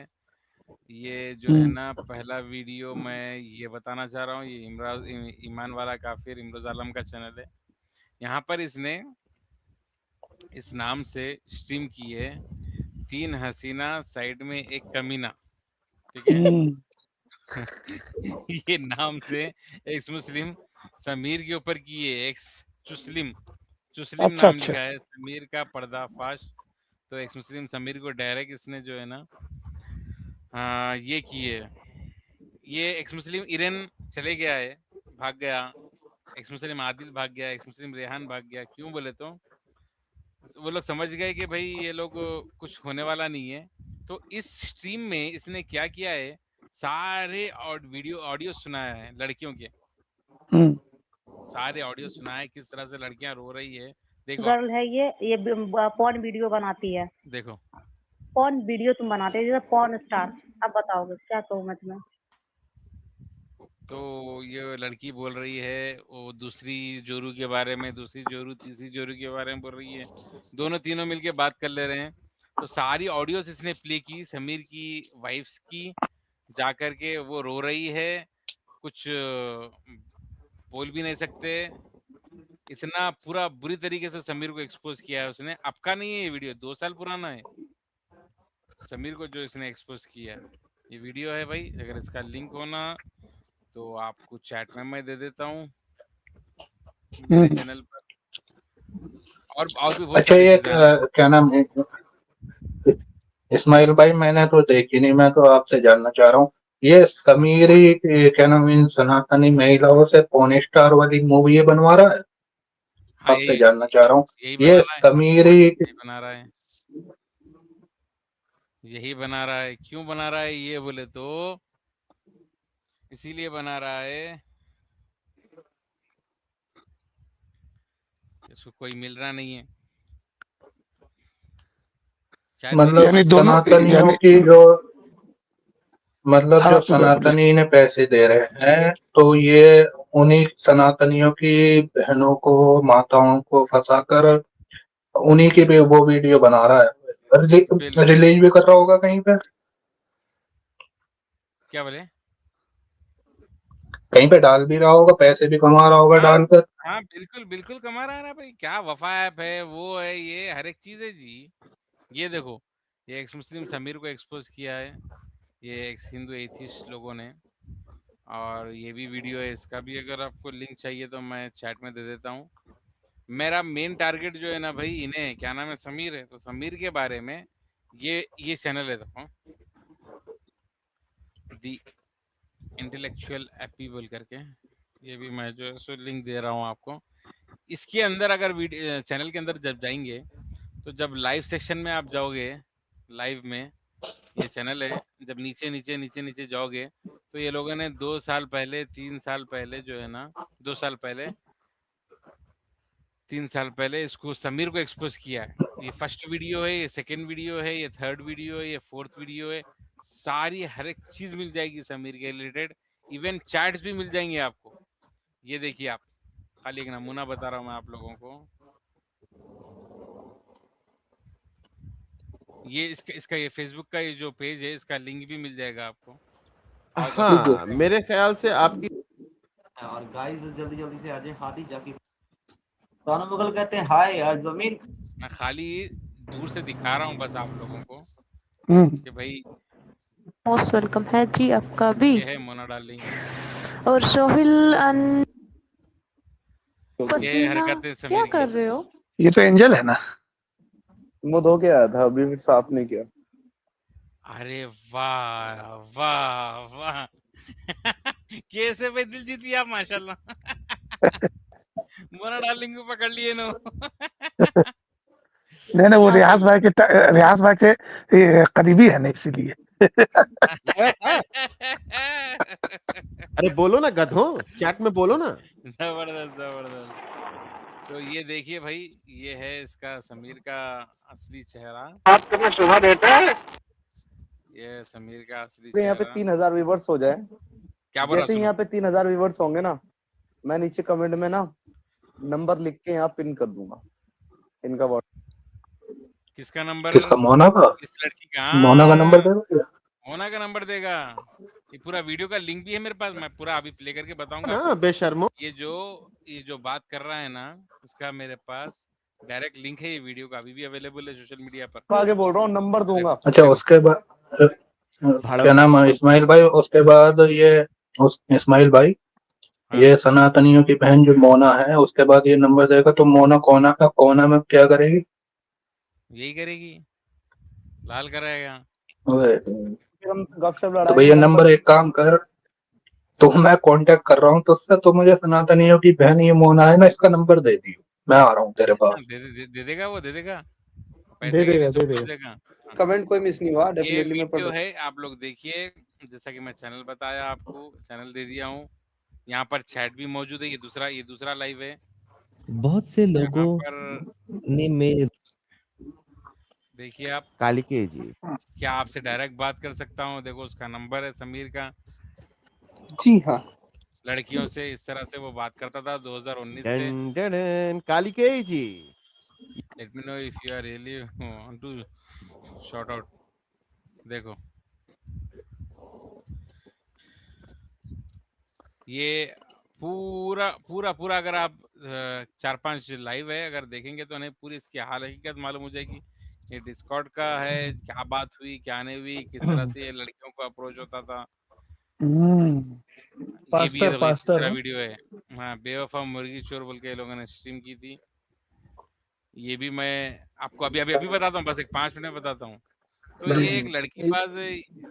ये जो है ना पहला वीडियो मैं ये बताना चाह रहा हूँ, ये ईमान वाला काफिर इमरोज आलम का चैनल है। यहाँ पर इसने इस नाम से स्ट्रीम की है, 3 हसीना साइड में एक कमीना, ठीक है? ये नाम से एक्स मुस्लिम समीर के ऊपर की है, एक्स चुस्लिम चुस्लिम अच्छा नाम अच्छा। लिखा है, समीर का पर्दाफाश। तो एक्स मुस्लिम समीर को डायरेक्ट इसने जो है ना ये की है। ये एक्स मुस्लिम इरन चले गया है, भाग गया। एक्स मुस्लिम आदिल भाग गया, एक्स मुस्लिम रेहान भाग गया। क्यों बोले तो वो लोग समझ गए कि भाई ये लोग कुछ होने वाला नहीं है। तो इस स्ट्रीम में इसने क्या किया है, सारे ऑडियो सुनाया है लड़कियों के, सारे ऑडियो सुनाए किस तरह से लड़कियां रो रही है। देखो गर्ल है ये पॉर्न वीडियो बनाती है। देखो पॉर्न वीडियो तुम बनाते हो, जैसे पॉर्न स्टार। अब बताओगे क्या कहूँ मैं तुम्हें। तो ये लड़की बोल रही है वो दूसरी जोरू के बारे में, दूसरी जोरू तीसरी जोरू के बारे में बोल रही है, दोनों तीनों मिलके बात कर ले रहे हैं। तो सारी ऑडियोस इसने प्ले की समीर की वाइफ्स की, जा कर के वो रो रही है, कुछ बोल भी नहीं सकते। इतना पूरा बुरी तरीके से समीर को एक्सपोज किया है उसने। अब का नहीं है ये वीडियो, 2 साल पुराना है समीर को जो इसने एक्सपोज किया है। ये वीडियो है भाई, अगर इसका लिंक होना तो आपको चैट में मैं दे देता हूँ मेरे चैनल पर। और भी बहुत अच्छा, सारी ये चीजें हैं। क्या नाम है इस्माइल भाई, मैंने तो देखी नहीं, मैं तो आपसे जानना चाह रहा हूँ, ये समीरी क्या नाम इन सनातनी महिलाओं से पोर्न स्टार वाली मूवी ये बनवा रहा है? हाँ, आपसे जानना चाह रहा हूँ, यही ये बना रहा है, समीरी यही बना रहा है, यही बना रहा है। क्यों बना रहा है ये बोले तो इसीलिए बना रहा है, इसको कोई मिल रहा नहीं है शायद मेरी मतलब यानी दोनों सनातनियों यानी की जो मतलब हाँ जो राजपूत भाई बोलिए। सनातनी इन्हें पैसे दे रहे हैं, तो ये उन्हीं सनातनियों की बहनों को माताओं को फंसाकर उन्हीं की भी वो वीडियो बना रहा है, बिल्कुल। रिलीज भी कर रहा होगा कहीं पे, क्या बोले? कहीं पे डाल भी रहा होगा, पैसे भी कमा रहा होगा हाँ डालकर। हाँ, बिल्कुल बिल्कुल कमा रहा है ना भाई। क्या वफा ऐप है, वो है, ये हर एक चीज है जी। ये देखो, ये एक्स मुस्लिम समीर को एक्सपोज किया है, ये एक्स हिंदू एथिस्ट लोगों ने। और ये भी वीडियो है, इसका भी अगर आपको लिंक चाहिए तो मैं चैट में दे देता हूँ। मेरा मेन टारगेट जो है ना भाई, इन्हें क्या नाम है, समीर है, तो समीर के बारे में ये चैनल है, देखो दी इंटेलेक्चुअल एपी बोल करके, ये भी मैं जो है सो लिंक दे रहा हूँ आपको। इसके अंदर अगर वीडियो चैनल के अंदर जब जाएंगे, तो जब लाइव सेक्शन में आप जाओगे, लाइव में ये चैनल है, जब नीचे नीचे नीचे नीचे जाओगे, तो ये लोगों ने 2 साल पहले 3 साल पहले जो है ना, 2 साल पहले 3 साल पहले इसको समीर को एक्सपोज किया है। ये फर्स्ट वीडियो है, ये सेकंड वीडियो है, ये थर्ड वीडियो है, ये फोर्थ वीडियो है। सारी हर एक चीज मिल जाएगी समीर के रिलेटेड, इवन चैट्स भी मिल जाएंगे आपको। ये देखिए आप, खाली एक नमूना बता रहा हूँ मैं आप लोगों को। ये इसका ये फेसबुक का ये जो पेज है, इसका लिंक भी मिल जाएगा आपको। हाँ, मेरे ख्याल से आपकी और गाइस जल्दी जल्दी से आ जाए, हाथी जाके सोनू मुगल कहते हैं हाय यार जमीन। मैं खाली दूर से दिखा रहा हूँ बस आप लोगों को कि भाई मोस्ट वेलकम है जी आपका भी। ये है मोना डार्लिंग। और सोहिल ये पसीना हरकतें क्या समीर कर की। रहे हो? ये तो एंजल है ना। वो धो के आया था, अभी भी साफ नहीं किया। अरे वाह वाह वाह कैसे भाई दिल जीत लिया माशाल्लाह मोना डार्लिंग को पकड़ लिए नो नहीं वो हाँ भाई रियाज भाई के ये करीबी है ना, इसीलिए। अरे बोलो ना गधों, चैट में बोलो ना। जबरदस्त जबरदस्त। तो ये देखिए भाई, ये है इसका समीर का असली चेहरा। बात करना शोभा देता है। ये समीर का असली यहाँ पे चेहरा। 3000 व्यूवर्स हो जाए, क्या बोल रहा जैसे ही सुनो? यहाँ पे 3000 व्यूवर्स होंगे ना, मैं नीचे कमेंट में ना नंबर लिख के यहाँ पिन कर दूंगा इनका किसका नंबर? किसका? मोना का? इस लड़की का। मोना का नंबर दे दो। मोना का नंबर देगा। ये पूरा वीडियो का लिंक भी है मेरे पास, मैं पूरा अभी प्ले करके बताऊंगा ना आपको। बेशर्मो। ये जो बात कर रहा है ना, इसका मेरे पास डायरेक्ट लिंक है, ये वीडियो का अभी भी अवेलेबल है सोशल मीडिया पर। आगे बोल रहा हूँ, नंबर दूंगा। अच्छा, उसके बाद क्या नाम है इस्माइल भाई, उसके बाद ये इस्माइल भाई, ये सनातनियों की बहन जो मोना है, उसके बाद ये नंबर देगा तो मोना कोना में क्या करेगी? यही करेगी, लाल कराएगा। गपशप तो भैया नंबर एक काम कर, तो मैं कांटेक्ट कर रहा हूँ तुझसे, तो मुझे सनातनियों की बहन ये मोना है ना, इसका नंबर दे दियो, मैं आ रहा हूँ तेरे पास। दे देगा, वो दे देगा, दे पैसे के लिए देगा सब दे कुछ देगा। देगा। कमेंट कोई मिस नहीं हुआ, ये डेफिनेटली मैं पढ़ वीडियो रहा है, आप लोग देखिए। जैसा कि मैं चैनल बताया आपको, चैनल दे दिया हूँ। यहाँ पर चैट भी मौजूद है, ये दूसरा लाइव है। बहुत से यहाँ लोगों पर ने मेरे देखिए आप, कालिके जी, क्या आपसे डायरेक्ट बात कर सकता हूँ? देखो उसका नंबर है समीर का। जी हाँ, लड़कियों से इस तरह से वो बात करता था 2019 से। डन डन कालिके जी। Let me know if you are really want to sort out. देखो ये पूरा पूरा पूरा अगर आप 4-5 लाइव है, अगर देखेंगे तो नहीं पूरी इसकी हाल हकीकत मालूम हो जाएगी। ये डिस्कॉर्ड का है, क्या बात हुई क्या नहीं हुई, किस तरह से ये लड़कियों को अप्रोच होता था। ये भी है, देखो ये तीसरा वीडियो है। हाँ, बेवफा मुर्गी चोर बोल के ये लोगों ने स्ट्रीम की थी। ये भी मैं आपको अभी अभी अभी बताता हूँ, बस एक 5 मिनट में बताता हूँ। तो ये एक लड़कीबाज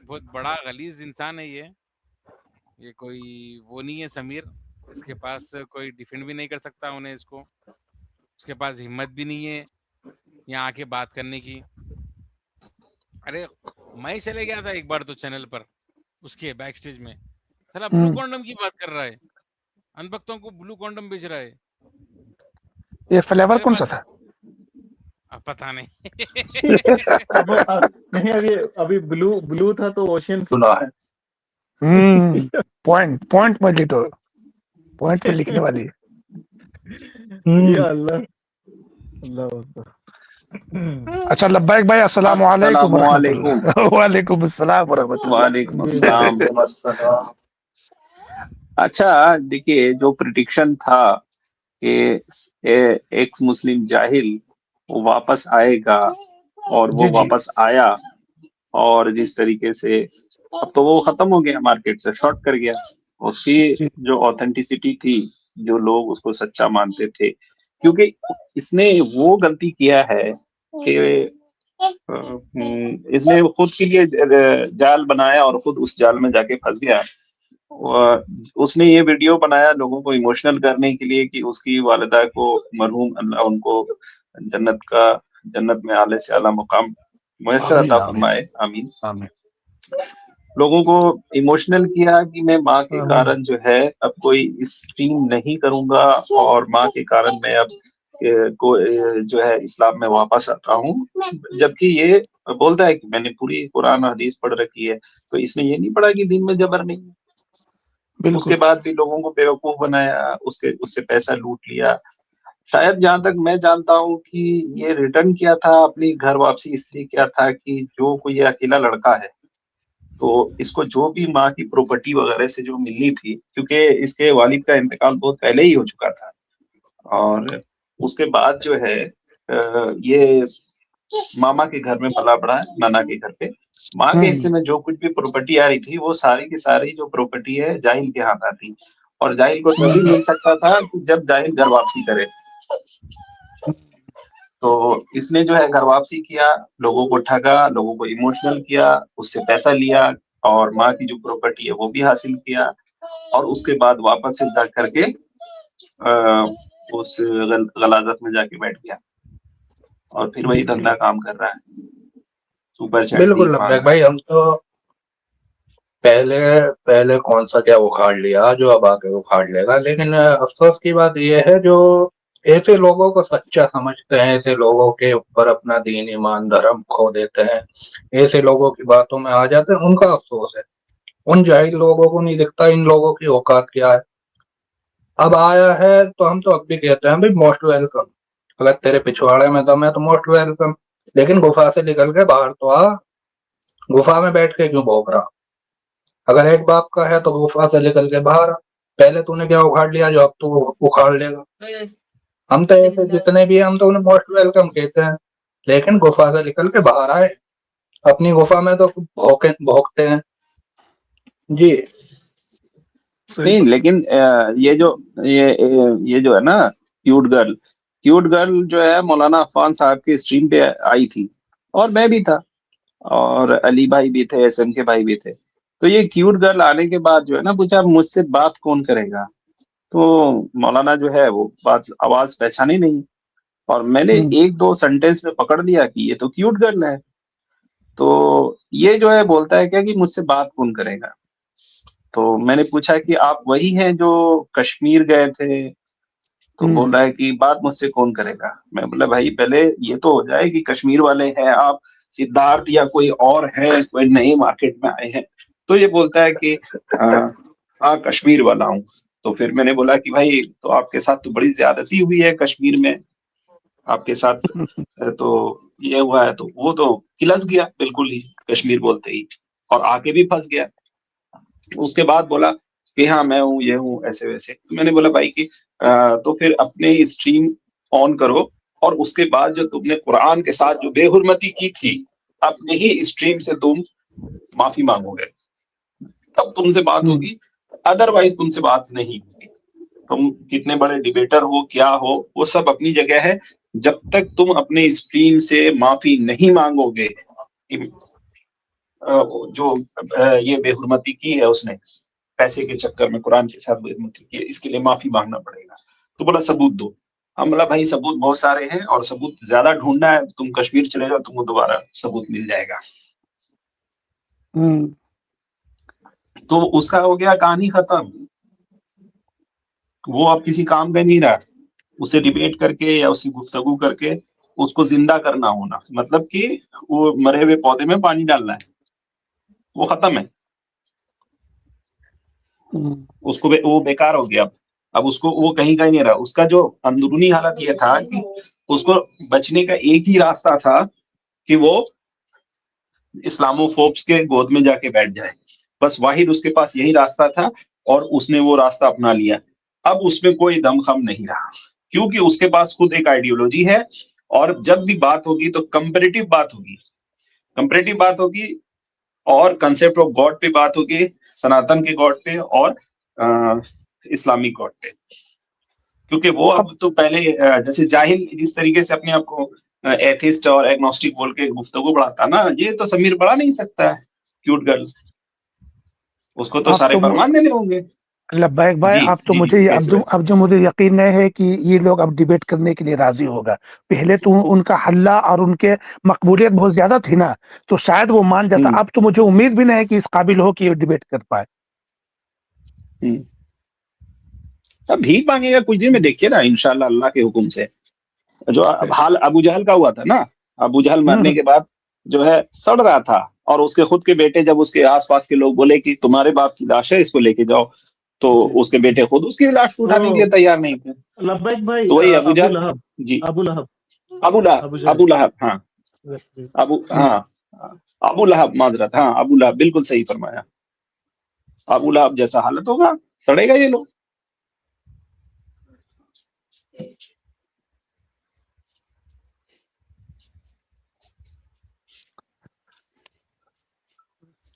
बहुत बड़ा गलीज इंसान है ये कोई वो नहीं है समीर। इसके पास कोई डिफेंड भी नहीं कर सकता उन्हें, इसको उसके पास हिम्मत भी नहीं है यहाँ आके बात करने की। अरे मैं चले गया था एक बार तो चैनल पर उसके बैक स्टेज में, साला ब्लू कॉन्डम की बात कर रहा है, अनभक्तों को ब्लू कॉन्डम बेच रहा है। ये फ्लेवर मेरे कौन सा पास था? अब पता नहीं नहीं अभी ब्लू था तो ओशियन सुना है। पॉइंट में लिखो, पॉइंट पे लिखने वाली है। या अल्लाह अल्लाह। अच्छा लब्बैक भाई, अस्सलाम वालेकुम वालेकुम अस्सलाम वालेकुम अस्सलाम। अच्छा देखिए, जो प्रिडिक्शन था कि एक्स मुस्लिम जाहिल वो वापस आएगा और वो वापस आया, और जिस तरीके से अब तो वो खत्म हो गया, मार्केट से शॉर्ट कर गया। उसकी जो ऑथेंटिसिटी थी, जो लोग उसको सच्चा मानते थे, क्योंकि इसने वो गलती किया है कि इसने खुद के लिए जाल बनाया और खुद उस जाल में जाके फंस गया। उसने ये वीडियो बनाया लोगों को इमोशनल करने के लिए कि उसकी वालिदा को मरहूम अल्लाह उनको जन्नत में आले से आला मुकाम मुयस्सर अता फरमाए, आमीन। लोगों को इमोशनल किया कि मैं माँ के कारण जो है अब कोई स्ट्रीम नहीं करूंगा, और माँ के कारण मैं अब को जो है इस्लाम में वापस आता हूँ। जबकि ये बोलता है कि मैंने पूरी कुरान हदीस पढ़ रखी है, तो इसने ये नहीं पढ़ा कि दीन में जबर नहीं है। उसके बाद भी लोगों को बेवकूफ बनाया, उससे पैसा लूट लिया। शायद जहां तक मैं जानता हूँ कि ये रिटर्न किया था, अपनी घर वापसी इसलिए किया था कि जो कोई ये अकेला लड़का है, तो इसको जो भी माँ की प्रॉपर्टी वगैरह से जो मिलनी थी, क्योंकि इसके वालिद का इंतकाल बहुत पहले ही हो चुका था, और उसके बाद जो है ये मामा के घर में पला बढ़ा, नाना के घर पे माँ के हिस्से में जो कुछ भी प्रॉपर्टी आ रही थी, वो सारी की सारी जो प्रॉपर्टी है जाहिल के हाथ आती, और जाहिल को तभी मिल सकता था कि जब जाहिल घर वापसी करे। तो इसने जो है घर वापसी किया, लोगों को ठगा, लोगों को इमोशनल किया, उससे पैसा लिया और माँ की जो प्रॉपर्टी है वो भी हासिल किया, और उसके बाद वापस से जा करके उस गलाजत में जाके बैठ गया और फिर वही धंधा काम कर रहा है, सुपर चैट बिल्कुल मांग लब्बैक रहा भाई, हम तो पहले पहले कौन सा क्या उखाड़ लिया जो अब आके उखाड़ लेगा। लेकिन अफसोस की बात यह है जो ऐसे लोगों को सच्चा समझते हैं, ऐसे लोगों के ऊपर अपना दीन ईमान धर्म खो देते हैं, ऐसे लोगों की बातों में आ जाते हैं, उनका अफसोस है। उन जाहिल लोगों को नहीं दिखता इन लोगों की औकात क्या है। अब आया है तो हम तो अब भी कहते हैं भाई मोस्ट वेलकम, अगर तेरे पिछवाड़े में दम है तो मोस्ट वेलकम, लेकिन गुफा से निकल के बाहर तो आ। गुफा में बैठ के क्यों भौंक रहा? अगर एक बाप का है तो गुफा से निकल के बाहर आ। पहले तूने क्या उखाड़ लिया जो अब तू उखाड़ लेगा? हम तो ऐसे जितने भी हैं हम तो उन्हें मोस्ट वेलकम कहते हैं, लेकिन गुफा से निकल के बाहर आए। अपनी गुफा में तो भौंकते हैं जी। नहीं, लेकिन ये जो है ना क्यूट गर्ल जो है मौलाना अफान साहब के स्ट्रीम पे आई थी, और मैं भी था, और अली भाई भी थे, एसएम के भाई भी थे। तो ये क्यूट गर्ल आने के बाद जो है ना पूछा मुझसे बात कौन करेगा, तो मौलाना जो है वो बात आवाज पहचानी नहीं, और मैंने एक दो सेंटेंस में पकड़ लिया कि ये तो क्यूट गर्ल है। तो ये जो है बोलता है क्या कि मुझसे बात कौन करेगा। तो मैंने पूछा कि आप वही हैं जो कश्मीर गए थे, तो बोल रहा है कि बात मुझसे कौन करेगा। मैं बोला भाई पहले ये तो हो जाए कि कश्मीर वाले हैं आप, सिद्धार्थ या कोई और है, कोई नए मार्केट में आए हैं। तो ये बोलता है कि हाँ कश्मीर वाला हूँ। तो फिर मैंने बोला कि भाई तो आपके साथ तो बड़ी ज्यादती हुई है कश्मीर में, आपके साथ तो ये हुआ है। तो वो तो किलस गया बिल्कुल ही कश्मीर बोलते ही, और आके भी फंस गया। उसके बाद बोला कि हाँ मैं हूँ, ये हूँ, ऐसे वैसे। तो मैंने बोला भाई कि तो फिर अपने स्ट्रीम ऑन करो, और उसके बाद जो तुमने कुरान के साथ जो बेहुरमती की थी, अपने ही स्ट्रीम से तुम माफी मांगोगे, तब तुमसे बात होगी, अदरवाइज तुमसे बात नहीं होगी। तुम कितने बड़े डिबेटर हो क्या हो वो सब अपनी जगह है, जब तक तुम अपने स्ट्रीम से माफी नहीं मांगोगे कि जो ये बेहुरमती की है उसने, पैसे के चक्कर में कुरान के साथ बेहुरमती की है, इसके लिए माफी मांगना पड़ेगा। तो बोला सबूत दो। हम बोला भाई सबूत बहुत सारे हैं, और सबूत ज्यादा ढूंढना है तुम कश्मीर चले जाओ, तुमको दोबारा सबूत मिल जाएगा। तो उसका हो गया कहानी खत्म, वो अब किसी काम का नहीं रहा। उसे डिबेट करके या उससे गुफ्तगू करके उसको जिंदा करना होना, मतलब कि वो मरे हुए पौधे में पानी डालना है, वो खत्म है। उसको वो बेकार हो गया। अब उसको वो कहीं का ही नहीं रहा। उसका जो अंदरूनी हालत ये था कि उसको बचने का एक ही रास्ता था कि वो इस्लामोफोब्स के गोद में जाके बैठ जाए, बस वाहिद उसके पास यही रास्ता था, और उसने वो रास्ता अपना लिया। अब उसमें कोई दमखम नहीं रहा, क्योंकि उसके पास खुद एक आइडियोलॉजी है, और जब भी बात होगी तो कंपैरेटिव बात होगी, और कंसेप्ट ऑफ गॉड पे बात होगी, सनातन के गॉड पे और इस्लामिक गॉड पे। क्योंकि वो अब तो पहले जैसे जाहिल जिस तरीके से अपने आप को एथिस्ट और एग्नोस्टिक बोल के गुफ्तगू बढ़ाता ना, ये तो समीर बढ़ा नहीं सकता है क्यूट गर्ल, उसको तो सारे फरमान देने होंगे। लब्बैक भाई, जी अब तो जी मुझे कैसे भाई? अब जो मुझे यकीन नहीं है कि ये लोग अब डिबेट करने के लिए राजी होगा। पहले तो उनका हल्ला और उनके मकबूलियत बहुत ज्यादा थी ना, तो शायद वो मान जाता। अब तो मुझे उम्मीद भी नहीं है कि इस काबिल हो कि ये डिबेट कर पाए। अब भीख मांगेगा कुछ दिन में, देखिए ना इंशाल्लाह अल्लाह के हुक्म से। जो हाल अबू जहल का हुआ था ना, अबू जहल मरने के बाद जो है सड़ रहा था, और उसके खुद के बेटे जब उसके आसपास के लोग बोले कि तुम्हारे बाप की लाश है, इसको लेके जाओ, तो उसके बेटे खुद उसकी लाश को उठाने के लिए तैयार नहीं थे। लब्बैक भाई, तो वही अबू अबू जहल। लहब जी अबू लहब अबू लहब, हाँ अबू लहब, माजरत, हाँ अबू लहब, बिल्कुल सही फरमाया। अबू लहब जैसा हालत होगा, सड़ेगा ये लोग।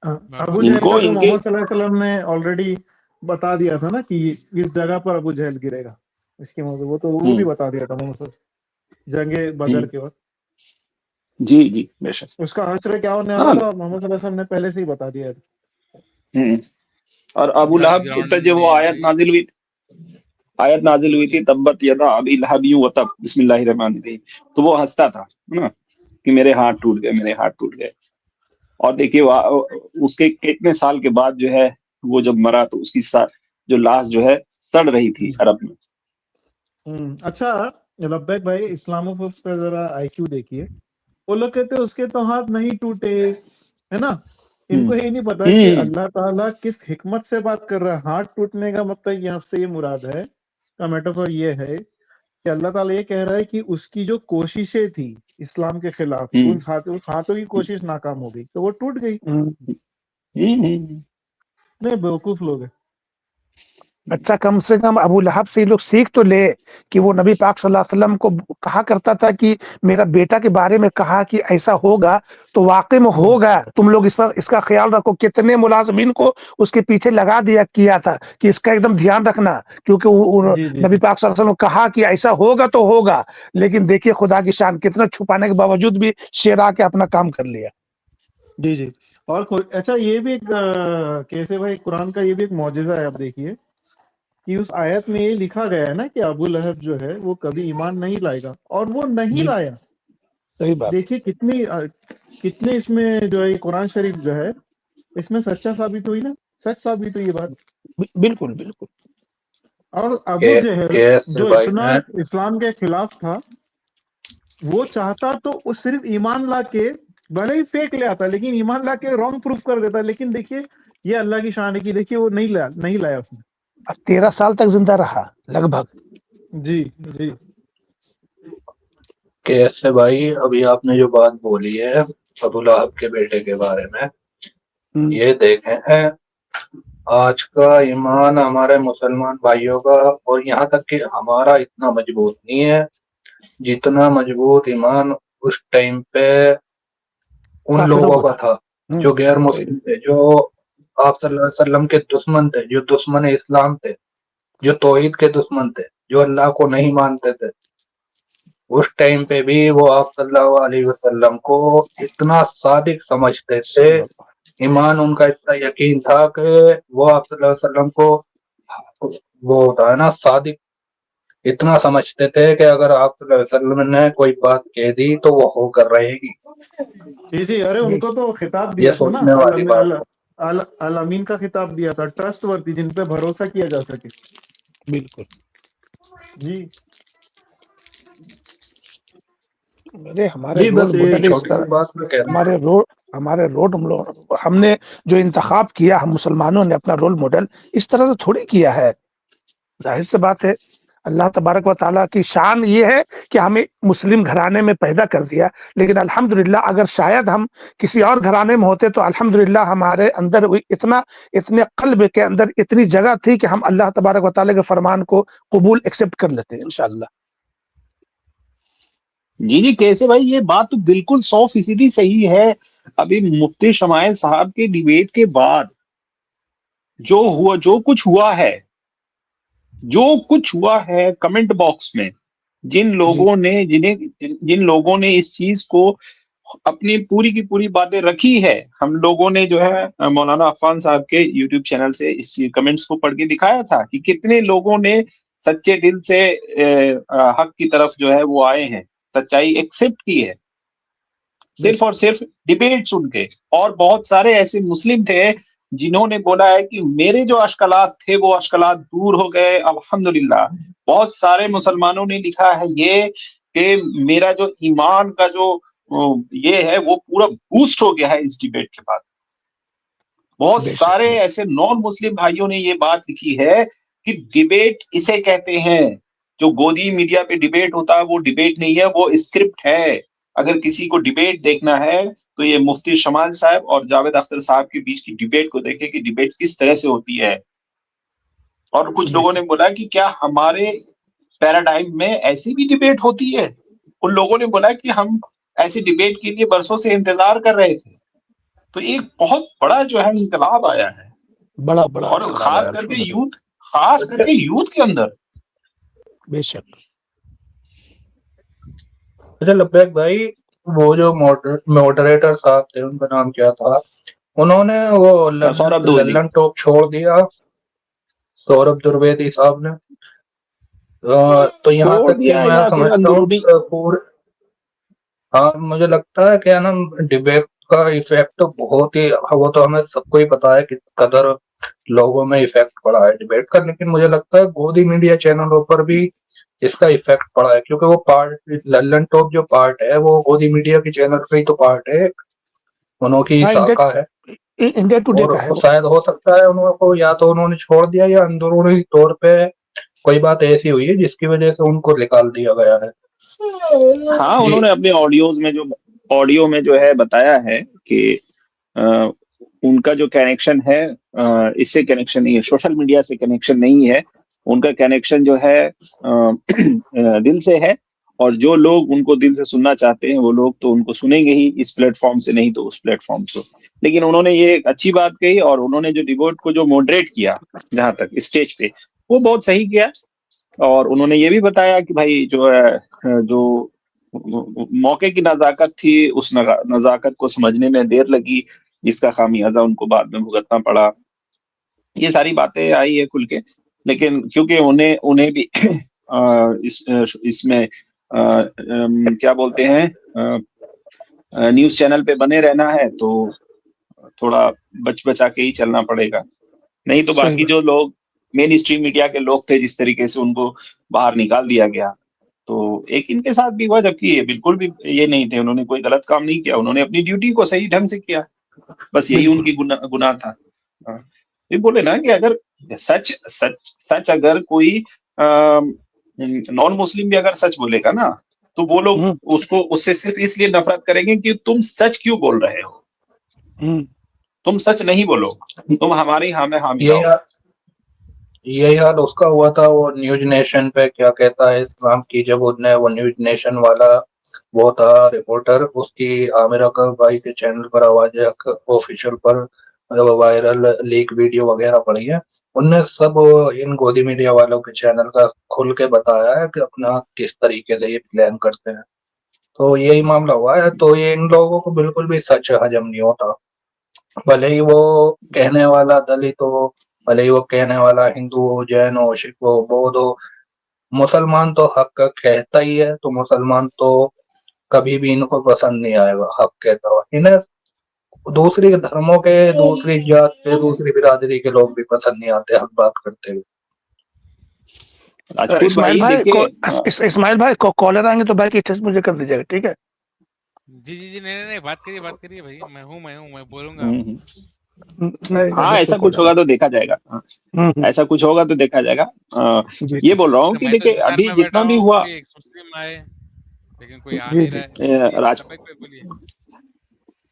अबू जहल का तो मोहम्मद सल्लल्लाहु अलैहि वसल्लम ने ऑलरेडी बता दिया था ना कि इस जगह पर अबू जहल गिरेगा, इसके मतलब वो भी बता दिया था मोहम्मद जंगे बदर के वक्त। जी जी बेशक। उसका हश्र क्या होने वाला था मोहम्मद सल्लल्लाहु अलैहि वसल्लम ने पहले से ही बता दिया था। और अबू लहब पे जो वो आयत नाजिल हुई थी, तब्बत यदा अबी लहब व तब, बिस्मिल्लाहिर रहमानिर रहीम, तो वो हंसता था ना कि मेरे हाथ टूट गए, मेरे हाथ टूट गए। और देखिए उसके कितने साल के बाद जो है वो जब मरा तो उसकी जो लाश जो है सड़ रही थी अरब में। अच्छा लब्बैक भाई, इस्लामोफोब्स पे जरा आईक्यू देखिए। वो लोग कहते हैं उसके तो हाथ नहीं टूटे, है ना। इनको ये नहीं पता कि अल्लाह ताला किस हिकमत से बात कर रहा है। हाथ टूटने का मतलब यहाँ से ये मुराद है, का मेटाफर ये है कि अल्लाह ताला ये कह रहा है कि उसकी जो कोशिशें थी इस्लाम के खिलाफ, उस हाथों की कोशिश नाकाम हो गई तो वो टूट गई। नहीं, बेवकूफ लोग हैं। अच्छा, कम से कम अबू लहब से ये लोग सीख तो ले कि वो नबी पाक सल्लल्लाहु अलैहि वसल्लम को कहा करता था कि मेरा बेटा के बारे में कहा कि ऐसा होगा, तो वाकई में होगा। तुम लोग इसका ख्याल रखो। कितने मुलाजमीन को उसके पीछे लगा दिया किया था कि इसका एकदम ध्यान रखना, क्योंकि नबी पाक सल्लल्लाहु अलैहि वसल्लम कहा कि ऐसा होगा तो होगा। लेकिन देखिए खुदा की शान, कितना छुपाने के बावजूद भी शेर आके अपना काम कर लिया। जी जी। और अच्छा ये भी एक कैसे भाई, कुरान का ये भी एक मौजिजा है। आप देखिए कि उस आयत में ये लिखा गया है ना कि अबू लहब जो है वो कभी ईमान नहीं लाएगा, और वो नहीं लाया। सही बात। देखिए कितने इसमें जो है कुरान शरीफ जो है इसमें सच्चा साबित हुई ना, सच साबित हुई ये बात। बिल्कुल बिल्कुल। और अबू जहल जो इतना इस्लाम के खिलाफ था, वो चाहता तो उस सिर्फ ईमान ला के, भले ही फेक ले आता लेकिन ईमान ला के रॉन्ग प्रूफ कर देता। लेकिन देखिए ये अल्लाह की शान है कि देखिए वो नहीं लाया उसने। 13 साल तक जिंदा रहा लगभग। जी जी। कैसे भाई, अभी आपने जो बात बोली है अबू लहब के बेटे के बारे में, ये देखें आज का ईमान हमारे मुसलमान भाइयों का, और यहाँ तक कि हमारा इतना मजबूत नहीं है जितना मजबूत ईमान उस टाइम पे उन लोगों का था जो गैर मुस्लिम थे, जो आप सल्लल्लाहु अलैहि वसल्लम के दुश्मन थे, जो दुश्मन इस्लाम थे, जो तौहीद के दुश्मन थे, जो अल्लाह को नहीं मानते थे। उस टाइम पे भी वो आप सल्लल्लाहु अलैहि वसल्लम को इतना सादिक समझते थे, ईमान उनका इतना यकीन था कि वो आप सल्लल्लाहु अलैहि वसल्लम को, वो होता है ना सादिक, इतना समझते थे कि अगर आप सल्लल्लाहु अलैहि वसल्लम ने कोई बात कह दी तो वो होकर रहेगी। जी जी। अरे उनको तो खिताब दिया था ना, अल अमीन का खिताब दिया था, ट्रस्ट वर्दी, जिन पे भरोसा किया जा सके। बिल्कुल जी। अरे हमारे रोड हमने जो इंतखाब किया, हम मुसलमानों ने अपना रोल मॉडल इस तरह से थोड़ी किया है। जाहिर सी बात है अल्लाह तबारक व तआला की शान ये है कि हमें मुस्लिम घराने में पैदा कर दिया। लेकिन अल्हम्दुलिल्लाह अगर शायद हम किसी और घराने में होते तो अल्हम्दुलिल्लाह हमारे अंदर इतने कल्ब के अंदर इतनी जगह थी कि हम अल्लाह तबारक व तआला के फरमान को कबूल एक्सेप्ट कर लेते इंशाअल्लाह। जी जी कैसे भाई, ये बात तो बिल्कुल 100% सही है। अभी मुफ्ती शमाइल साहब के डिबेट के बाद जो कुछ हुआ है कमेंट बॉक्स में, जिन लोगों ने इस चीज को अपनी पूरी की पूरी बातें रखी है, हम लोगों ने जो है मौलाना अफान साहब के यूट्यूब चैनल से इस कमेंट्स को पढ़ के दिखाया था कि कितने लोगों ने सच्चे दिल से हक की तरफ जो है वो आए हैं, सच्चाई एक्सेप्ट की है, सिर्फ और सिर्फ डिबेट सुन के। और बहुत सारे ऐसे मुस्लिम थे जिन्होंने बोला है कि मेरे जो अश्कलात थे वो अश्कलात दूर हो गए अल्हम्दुलिल्लाह। बहुत सारे मुसलमानों ने लिखा है ये कि मेरा जो ईमान का जो ये है वो पूरा बूस्ट हो गया है इस डिबेट के बाद। बहुत सारे ऐसे नॉन मुस्लिम भाइयों ने ये बात लिखी है कि डिबेट इसे कहते हैं, जो गोदी मीडिया पे डिबेट होता है वो डिबेट नहीं है, वो स्क्रिप्ट है। अगर किसी को डिबेट देखना है तो ये मुफ्ती शमाइल साहब और जावेद अख्तर साहब के बीच की डिबेट को देखें कि डिबेट किस तरह से होती है। और कुछ लोगों ने बोला कि क्या हमारे पैराडाइम में ऐसी भी डिबेट होती है। उन लोगों ने बोला कि हम ऐसी डिबेट के लिए बरसों से इंतजार कर रहे थे। तो एक बहुत बड़ा जो है इंकलाब आया है। बड़ा बड़ा और बड़ा खास यार, करके यूथ के अंदर। बेशक। अच्छा लब्बैक भाई, वो जो मॉडरेटर साहब थे, उनका नाम क्या था, उन्होंने वो सौरभ द्विवेदी। लल्लन टॉप छोड़ दिया, सौरभ द्विवेदी साहब ने। तो यहाँ छोड़ तक कि दिया मैं या फिर समझता हूँ अंदरूनी पूरे, हाँ मुझे लगता है क्या ना, डिबेट का इफेक्ट बहुत ही, वो तो हमें सबको ही पता है कि कदर लोगों में इफेक्ट पड़ा है डिबेट का, लेकिन मुझे लगता है गोदी मीडिया चैनलों पर भी इसका इफेक्ट पड़ा है, क्योंकि वो पार्ट, लल्लन टॉप जो पार्ट है वो गोदी मीडिया के चैनल का ही तो पार्ट है, उनकी हाँ, शाखा है। इंडिया टुडे का है और वो। शायद हो सकता है उनको या तो उन्होंने छोड़ दिया या अंदरूनी तौर पे कोई बात ऐसी हुई है जिसकी वजह से उनको निकाल दिया गया है। हाँ, जी उन्होंने अपने ऑडियो में जो है बताया है कि अ, उनका जो कनेक्शन है इससे कनेक्शन नहीं है, सोशल मीडिया से कनेक्शन नहीं है, उनका कनेक्शन जो है दिल से है, और जो लोग उनको दिल से सुनना चाहते हैं वो लोग तो उनको सुनेंगे ही, इस प्लेटफॉर्म से नहीं तो उस प्लेटफॉर्म से। लेकिन उन्होंने ये एक अच्छी बात कही, और उन्होंने जो डिबेट को जो मॉडरेट किया जहां तक स्टेज पे, वो बहुत सही किया। और उन्होंने ये भी बताया कि भाई जो है, जो मौके की नजाकत थी, उस नजाकत को समझने में देर लगी, जिसका खामियाजा उनको बाद में भुगतना पड़ा। ये सारी बातें आई है खुल के, लेकिन क्योंकि उन्हें उन्हें भी इसमें क्या बोलते हैं, न्यूज चैनल पे बने रहना है, तो थोड़ा बच बचा के ही चलना पड़ेगा, नहीं तो बाकी जो लोग मेन स्ट्रीम मीडिया के लोग थे, जिस तरीके से उनको बाहर निकाल दिया गया, तो एक इनके साथ भी हुआ, जबकि ये बिल्कुल भी ये नहीं थे, उन्होंने कोई गलत काम नहीं किया, उन्होंने अपनी ड्यूटी को सही ढंग से किया, बस यही उनकी गुनाह था। हाँ, ये बोले ना कि अगर सच अगर कोई नॉन मुस्लिम भी अगर सच बोलेगा ना, तो वो लोग उसको उससे सिर्फ इसलिए नफरत करेंगे कि तुम सच क्यों बोल रहे हो, तुम सच नहीं बोलो, तुम हमारी हामी यही हाल यही हाल उसका हुआ था, वो न्यूज नेशन पे क्या कहता है इस्लाम की, जब उसने वो न्यूज नेशन वाला वो था रिपोर्टर, उसकी आमिर अकबर भाई के चैनल पर आवाज ऑफिशियल पर वायरल लीक वीडियो वगैरह पड़ी है, उनने सब इन गोदी मीडिया वालों के चैनल का खुल के बताया है कि अपना किस तरीके से ये प्लान करते हैं। तो यही मामला हुआ है, तो ये इन लोगों को बिल्कुल भी सच हजम नहीं होता, भले ही वो कहने वाला दलित हो, भले ही वो कहने वाला हिंदू हो, जैन हो, सिख हो, बौद्ध हो, मुसलमान तो हक का कहता ही है, तो मुसलमान तो कभी भी इनको पसंद नहीं आएगा हक कहता हुआ, इन्हें दूसरी धर्मों के, दूसरी जात के, दूसरी बिरादरी के लोग भी पसंद नहीं आते हक बात करते हुए। इस्माइल भाई कॉलर आएंगे तो भाई की टेस्ट मुझे कर दीजिएगा, ठीक है? जी नहीं, बात करिए भाई, मैं बोलूंगा। हाँ, ऐसा कुछ होगा तो देखा जाएगा, ऐसा कुछ होगा तो देखा जाएगा। ये बोल रहा हूँ कि देखिए अभी जितना भी हुआ, एक मुस्लिम आए लेकिन कोई आ नहीं रहा है।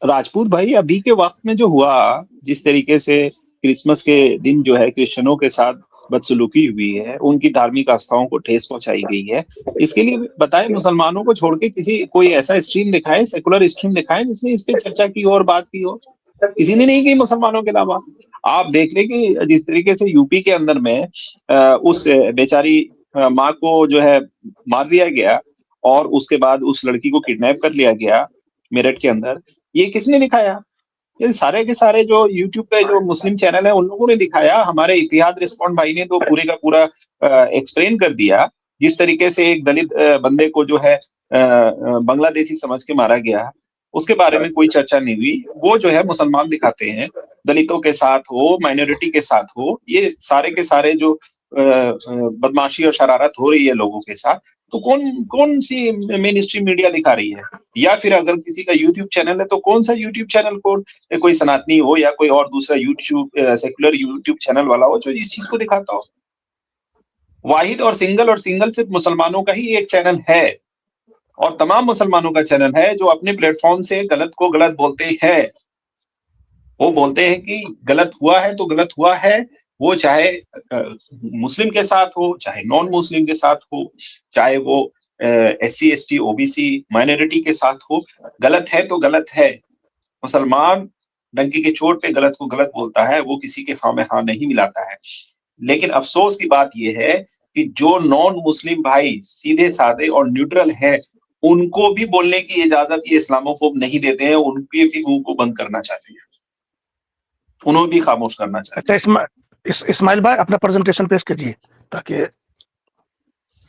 राजपूत भाई, अभी के वक्त में जो हुआ, जिस तरीके से क्रिसमस के दिन जो है क्रिश्चियनों के साथ बदसलूकी हुई है, उनकी धार्मिक आस्थाओं को ठेस पहुंचाई गई है, इसके लिए बताए मुसलमानों को छोड़ के कोई ऐसा स्ट्रीम दिखाए, सेकुलर स्ट्रीम दिखाए जिसने इस पे चर्चा की और बात की हो। किसी ने नहीं की मुसलमानों के अलावा। आप देख ले कि जिस तरीके से यूपी के अंदर में उस बेचारी माँ को जो है मार दिया गया, और उसके बाद उस लड़की को किडनैप कर लिया गया मेरठ के अंदर, ये किसने दिखाया? ये सारे के सारे जो यूट्यूब पे जो मुस्लिम चैनल है उन लोगों ने दिखाया। हमारे इतिहाद रिस्पॉन्ड भाई ने तो पूरे का पूरा एक्सप्लेन कर दिया, जिस तरीके से एक दलित बंदे को जो है बांग्लादेशी समझ के मारा गया, उसके बारे में कोई चर्चा नहीं हुई। वो जो है मुसलमान दिखाते हैं, दलितों के साथ हो, माइनॉरिटी के साथ हो, ये सारे के सारे जो बदमाशी और शरारत हो रही है लोगों के साथ, तो कौन सी मेन स्ट्रीम मीडिया दिखा रही है? या फिर अगर किसी का यूट्यूब चैनल है तो कौन सा यूट्यूब चैनल को, कोई सनातनी हो या कोई और दूसरा यूट्यूब सेक्युलर यूट्यूब चैनल वाला हो जो इस चीज को दिखाता हो? वाहिद और सिंगल सिर्फ मुसलमानों का ही एक चैनल है, और तमाम मुसलमानों का चैनल है जो अपने प्लेटफॉर्म से गलत को गलत बोलते हैं। वो बोलते हैं कि गलत हुआ है तो गलत हुआ है, वो चाहे मुस्लिम के साथ हो, चाहे नॉन मुस्लिम के साथ हो, चाहे वो SC ST OBC माइनॉरिटी के साथ हो, गलत है तो गलत है। मुसलमान डंकी के चोट पे गलत को गलत बोलता है, वो किसी के हाँ में हाँ नहीं मिलाता है। लेकिन अफसोस की बात यह है कि जो नॉन मुस्लिम भाई सीधे साधे और न्यूट्रल हैं, उनको भी बोलने की इजाजत ये इस्लामोफोब नहीं देते हैं, उनके भी मुंह को बंद करना चाहते हैं, उन्हें भी खामोश करना चाहते हैं। अच्छा, इस्माइल भाई अपना प्रेजेंटेशन पेश कीजिए ताकि।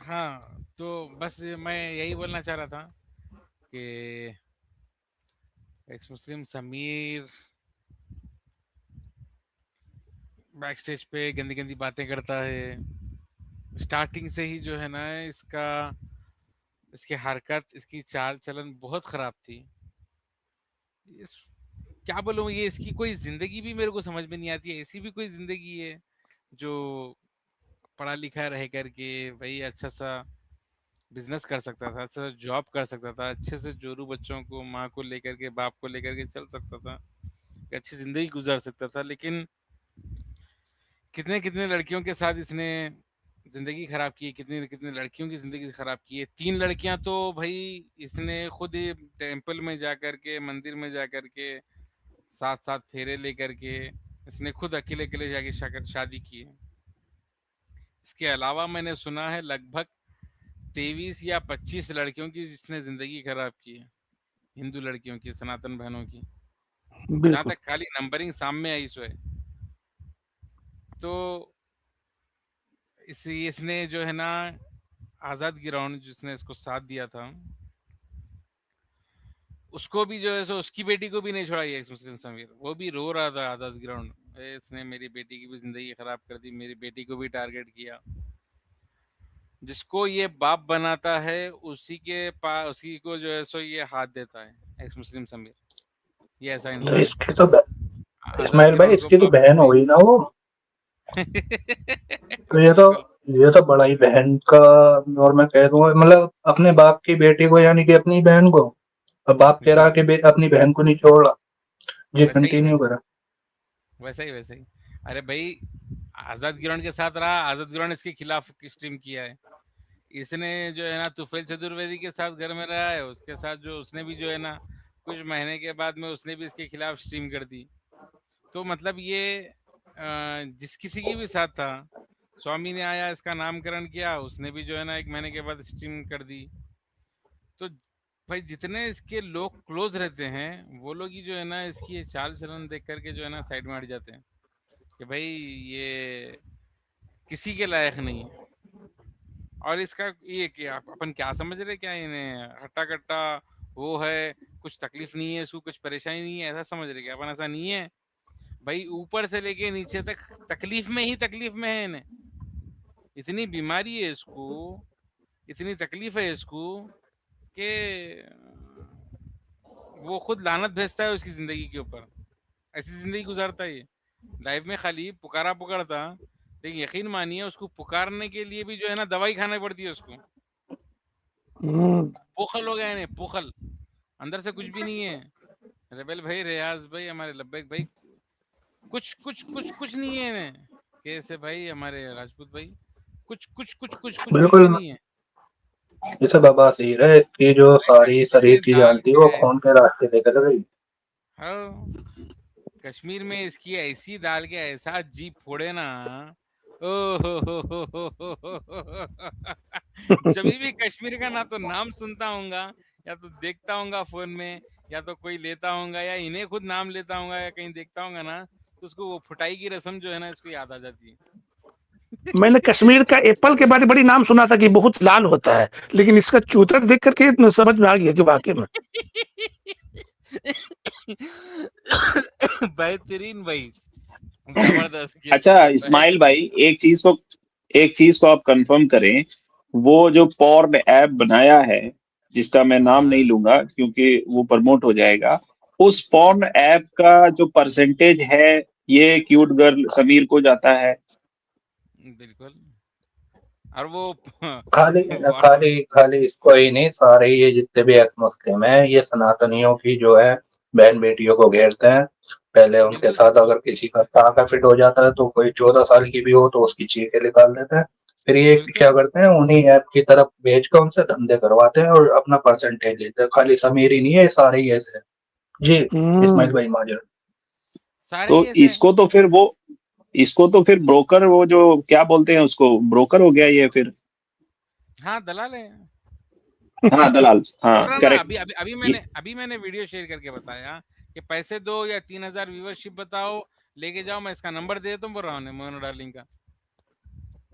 हाँ, तो बस मैं यही बोलना चाह रहा था कि एक्स मुस्लिम समीर बैक स्टेज पे गंदी गंदी बातें करता है। स्टार्टिंग से ही जो है ना इसकी हरकत, इसकी चाल चलन बहुत खराब थी। क्या बोलूं, ये इसकी कोई जिंदगी भी मेरे को समझ में नहीं आती है। ऐसी भी कोई जिंदगी है जो पढ़ा लिखा रह करके भाई अच्छा सा बिजनेस कर सकता था, अच्छा सा जॉब कर सकता था, अच्छे से जोरू बच्चों को, माँ को लेकर के, बाप को लेकर के चल सकता था, अच्छी जिंदगी गुजार सकता था। लेकिन कितने कितने लड़कियों के साथ इसने जिंदगी खराब की है, कितनी कितनी लड़कियों की जिंदगी खराब की है। 3 लड़कियां तो भाई इसने खुद ही टेम्पल में जा करके, मंदिर में जा करके, साथ साथ फेरे लेकर के इसने खुद अकेले अकेले जाके शादी की है। इसके अलावा मैंने सुना है लगभग 23 या 25 लड़कियों की जिसने जिंदगी खराब की है, हिंदू लड़कियों की, सनातन बहनों की, जहां तक खाली नंबरिंग सामने आई सो है। तो इसने जो है ना आजाद गिराउंड जिसने इसको साथ दिया था, उसको भी जो है सो उसकी बेटी को भी नहीं छोड़ा ये एक्स मुस्लिम समीर। वो भी रो रहा था आजाद ग्राउंड, इसने मेरी बेटी की भी जिंदगी खराब कर दी, मेरी बेटी को भी टारगेट किया। जिसको ये बाप बनाता है उसी को जो है सो ये हाथ देता है एक्स मुस्लिम समीर। ये ऐसा इंसान इसकी तो इस्माइल भाई इसकी तो बहन हो गई ना वो। तो ये तो बड़ा ही बहन का, और मैं कह दूंगा मतलब अपने बाप की बेटी को यानी कि अपनी बहन को, अब बाप कह रहा कि अपनी बहन को नहीं छोड़ रहा। जी कंटिन्यू करा। वैसा ही। अरे भाई आजाद ग्राउंड के साथ रहा, आजाद ग्राउंड इसके खिलाफ स्ट्रीम किया है। इसने जो है ना तुफैल चतुर्वेदी के साथ घर में रहा है, उसके साथ जो उसने भी जो है ना कुछ महीने के बाद में उसने भी इसके खिलाफ स्ट्रीम कर दी। तो मतलब ये जिस किसी की भी साथ था, स्वामी ने आया इसका नामकरण किया, उसने भी जो है ना 1 महीने के बाद स्ट्रीम कर दी। तो भाई जितने इसके लोग क्लोज रहते हैं वो लोग ही जो है ना इसकी चाल चलन देख करके जो है ना साइड में हट जाते हैं कि भाई ये किसी के लायक नहीं है। और इसका ये क्या अपन क्या समझ रहे, क्या इन्हें हट्टा कट्टा वो है, कुछ तकलीफ नहीं है इसको, कुछ परेशानी नहीं है, ऐसा समझ रहे क्या अपन? ऐसा नहीं है भाई, ऊपर से लेके नीचे तक तकलीफ में है इन्हें। इतनी बीमारी है इसको, इतनी तकलीफ है इसको कि वो खुद लानत भेजता है उसकी जिंदगी के ऊपर। ऐसी जिंदगी गुजारता है ये। लाइफ में खाली पुकारता, लेकिन यकीन मानिए उसको पुकारने के लिए भी जो है ना दवाई खानी पड़ती है उसको। पोखल हो गया है, पोखल, अंदर से कुछ भी नहीं है। रेबेल भाई, रियाज भाई, हमारे लब्बैक भाई, कुछ नहीं है इन्हें। कैसे भाई हमारे राजपूत भाई, कुछ बिल्कुल नहीं है। ये सब बवासीर है, इसकी जो सारी शरीर की जान थी वो खून के रास्ते लेकर गई। हाँ, कश्मीर में इसकी ऐसी डाल के ऐसा जीप फोड़े ना, जब भी कश्मीर का ना तो नाम सुनता हूँगा या तो देखता हूँगा फोन में, या तो कोई लेता हूँगा, या इन्हें खुद नाम लेता हूँगा, या कहीं देखता हूँगा ना तो उसको वो फुटाई की रस्म जो है ना इसको याद आ जाती है। मैंने कश्मीर का एप्पल के बारे बड़ी नाम सुना था कि बहुत लाल होता है, लेकिन इसका चूतक देख करके समझ में आ गया कि वाकई में बेहतरीन भाई, जबरदस्त। अच्छा इस्माइल भाई, एक चीज को आप कंफर्म करें, वो जो पॉर्न ऐप बनाया है जिसका मैं नाम नहीं लूंगा क्योंकि वो प्रमोट हो जाएगा, उस पॉर्न ऐप का जो परसेंटेज है ये क्यूट गर्ल समीर को जाता है? बिल्कुल। और वो खाली इसको ही नहीं, सारे ये जितने भी एक्स मुस्लिम है ये सनातनियों की जो है बहन बेटियों को घेरते हैं। पहले उनके साथ अगर किसी का टाका फिट हो जाता है तो कोई 14 साल की भी हो तो उसकी चीखें निकाल देते हैं, फिर ये क्या करते हैं उन्हीं ऐप की तरफ भेज कर उनसे धंधे करवाते हैं और अपना परसेंटेज लेते हैं। खाली समीर ही नहीं है, सारे ही ऐसे। जी इस्माइल भाई माजर। सारे तो ही ऐसे इसको तो फिर ब्रोकर, वो जो क्या बोलते हैं उसको, ब्रोकर हो गया ये फिर। हाँ दलाल है। हाँ दलाल, बोल हाँ रहा ना, करेक्ट। अभी मैंने वीडियो शेयर करके बताया कि पैसे दो या 3000 व्यूवरशिप बताओ, लेके जाओ, मैं इसका नंबर दे देता हूँ, बोल रहा हूँ मोनो डार्लिंग का।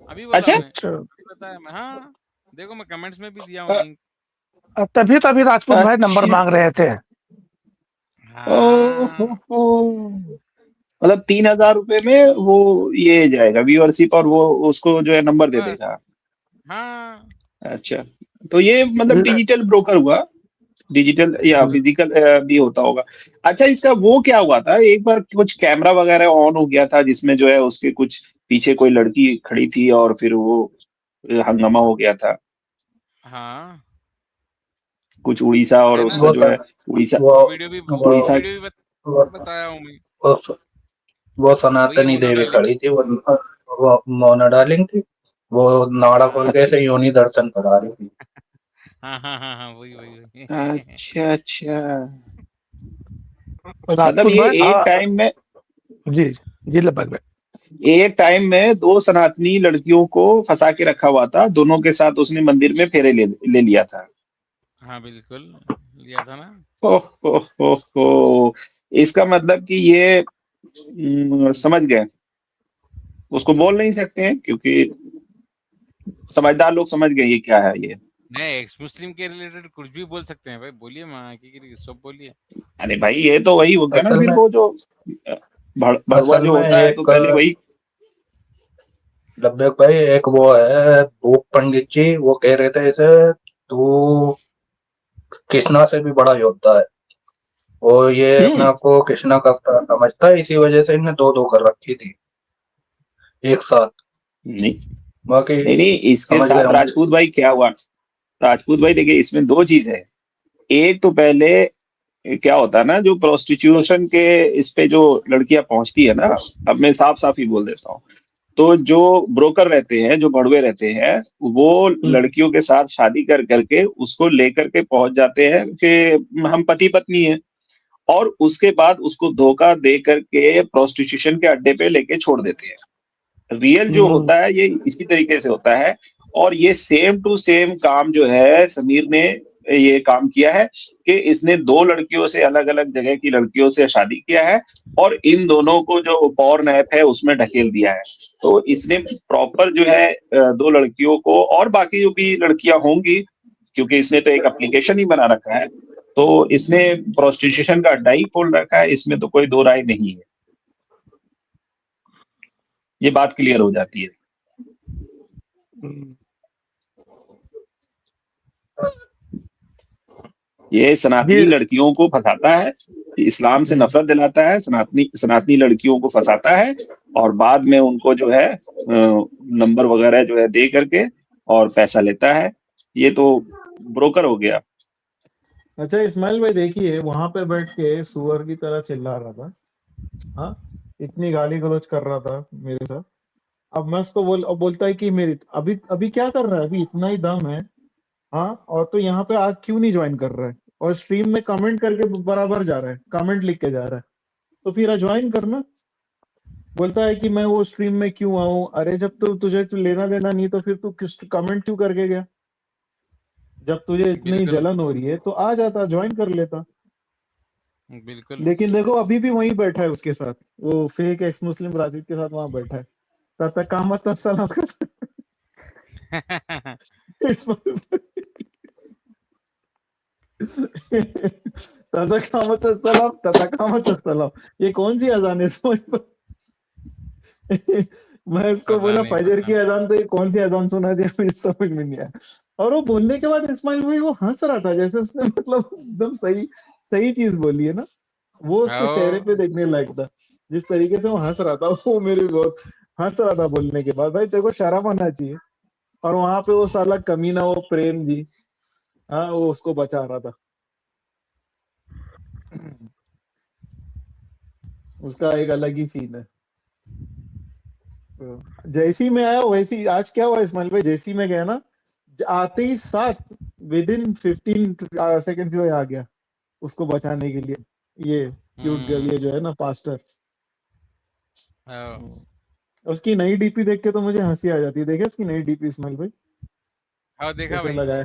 अभी बोला अच्छा, उन्हें, अभी बताया मैं। हाँ देखो, मैं कमेंट्स में भी दिया हूँ लिंक। तभी तो अभी राजपूत भाई नंबर अच्छा, मांग रहे थे। मतलब 3000 रुपए में वो ये जाएगा व्यूअरशिप, और वो उसको जो है नंबर दे बस देगा। हाँ। अच्छा, तो ये मतलब डिजिटल ब्रोकर हुआ, डिजिटल या फिजिकल भी होता होगा। अच्छा, इसका वो क्या हुआ था, एक बार कुछ कैमरा वगैरह ऑन हो गया था जिसमें जो है उसके कुछ पीछे कोई लड़की खड़ी थी और फिर वो हंगामा हो गया था, हाँ कुछ उड़ीसा, और है ना, उसका जो है उड़ीसा, वो वीडियो भी उड़ीसा बताया हूँ मैं। वो वही है सनातनी मोनो देवी डार्लिंग। खड़ी थी, वो मोना डार्लिंग थी। वो नाड़ा खोल के ऐसे योनि दर्शन करा रही थी। हाँ वही वही वही। अच्छा अच्छा, मतलब राजपूत ये भाई एक टाइम में जी जी लगभग में एक टाइम में दो सनातनी लड़कियों को फंसा के रखा हुआ था, दोनों के साथ उसने मंदिर में फेरे ले लिया था। हाँ बिल्कुल लिया था ना। हो, इसका मतलब कि ये समझ गए, उसको बोल नहीं सकते हैं क्योंकि समझदार लोग समझ गए ये क्या है ये। नहीं, एक्स मुस्लिम के रिलेटेड कुछ भी बोल सकते हैं भाई, बोलिए, माँ की सब बोलिए। अरे भाई, ये तो वही हो गया ना, असल फिर में वो जो भड़वा असल जो में होता है तो एक पहले वही। लब्बेक भाई, एक वो है भूप पंडित जी, वो कह रहे थे इसे तू कृष्णा से भी बड़ा योद्धा है, और ये अपने आप को कृष्णा का अवतार समझता है, इसी वजह से इन्हें दो दो कर रखी थी एक साथ। नहीं बाकी नहीं, इसके समझ गए साथ होंगे। राजपूत भाई क्या हुआ, राजपूत भाई देखिए, इसमें दो चीज है। एक तो पहले क्या होता है ना, जो प्रोस्टिट्यूशन के इस पे जो लड़कियां पहुंचती है ना, अब मैं साफ साफ ही बोल देता हूँ, तो जो ब्रोकर रहते हैं, जो भड़वे रहते हैं, वो लड़कियों के साथ शादी कर करके उसको लेकर के पहुंच जाते हैं कि हम पति पत्नी हैं, और उसके बाद उसको धोखा दे करके प्रोस्टिट्यूशन के अड्डे पे लेके छोड़ देते हैं। रियल जो होता है ये इसी तरीके से होता है, और ये सेम टू सेम काम जो है समीर ने ये काम किया है कि इसने दो लड़कियों से, अलग अलग जगह की लड़कियों से शादी किया है, और इन दोनों को जो पॉर्न ऐप है उसमें ढकेल दिया है। तो इसने प्रॉपर जो है दो लड़कियों को, और बाकी जो भी लड़कियां होंगी, क्योंकि इसने तो एक एप्लीकेशन ही बना रखा है, तो इसने प्रोस्टिट्यूशन का अड्डा ही खोल रखा है, इसमें तो कोई दो राय नहीं है। ये बात क्लियर हो जाती है। ये सनातनी लड़कियों को फंसाता है, इस्लाम से नफरत दिलाता है, सनातनी लड़कियों को फंसाता है, और बाद में उनको जो है नंबर वगैरह जो है दे करके और पैसा लेता है। ये तो ब्रोकर हो गया। अच्छा इस्माइल भाई, देखिए वहां पे बैठ के सुअर की तरह चिल्ला रहा था, हाँ, इतनी गाली गलौज कर रहा था मेरे साथ। अब मैं उसको बोलता है कि मेरी अभी अभी क्या कर रहा है, अभी इतना ही दम है, हाँ, और तो यहाँ पे आज क्यों नहीं ज्वाइन कर रहा है, और स्ट्रीम में कमेंट करके बराबर जा रहा है, कमेंट लिख के जा रहा है, तो फिर ज्वाइन करना। बोलता है कि मैं वो स्ट्रीम में क्यों आऊं, अरे जब तुझे लेना देना नहीं तो फिर तू किस कमेंट क्यों करके गया, जब तुझे इतनी जलन हो रही है तो आ जाता, ज्वाइन कर लेता। बिल्कुल। लेकिन देखो अभी भी वहीं बैठा है उसके साथ, वो फेक एक्स मुस्लिम राशिद के साथ वहां बैठा है, तब कामत सलाम सलाम, ये कौन सी अजान है समझ मैं इसको बोला फजर की अजान, तो ये कौन सी अजान सुना दिया, मुझे समझ में नहीं आया। और वो बोलने के बाद इस्माइल भाई वो हंस रहा था, जैसे उसने मतलब एकदम सही सही चीज बोली है ना, वो उसके चेहरे पे देखने लायक था, जिस तरीके से वो हंस रहा था, वो मेरे बहुत हंस रहा था बोलने के बाद। भाई तेरे को शर्म आना चाहिए। और वहां पे वो साला कमीना, वो प्रेम जी, हाँ, वो उसको बचा रहा था। उसका एक अलग ही सीन है। जैसी में आया वैसी, आज क्या हुआ इस्माइल भाई, जैसी में गया ना, आते ही साथ विद इन 15 सेकेंड जो आ गया उसको बचाने के लिए, ये क्यूट गर्ल, ये जो है ना पास्टर, हाँ उसकी नई डीपी देख के तो मुझे हंसी आ जाती है। देखे उसकी नई डीपी इस्माइल भाई हाँ देखा कैसे भाई। लगाया?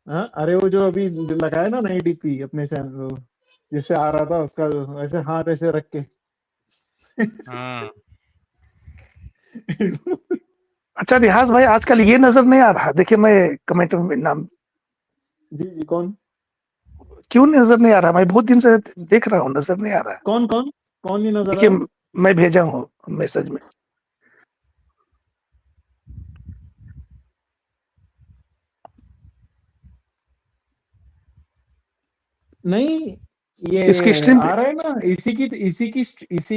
हाँ अरे वो जो अभी लगाया ना नई डीपी अपने चैनल, जिससे आ रहा था उसका ऐसे हाथ ऐसे रख के हाँ अच्छा रियाज भाई, आजकल ये नजर नहीं आ रहा, देखिए मैं कमेंट में नाम, जी जी कौन क्यों नजर नहीं आ रहा? मैं बहुत दिन से देख रहा हूँ, नजर नहीं आ रहा। कौन कौन कौन नहीं नजर आ देखिए रहा? मैं भेजा हूँ मैसेज में। नहीं ये इसकी स्ट्रीम आ पे, रहा है ना, इसी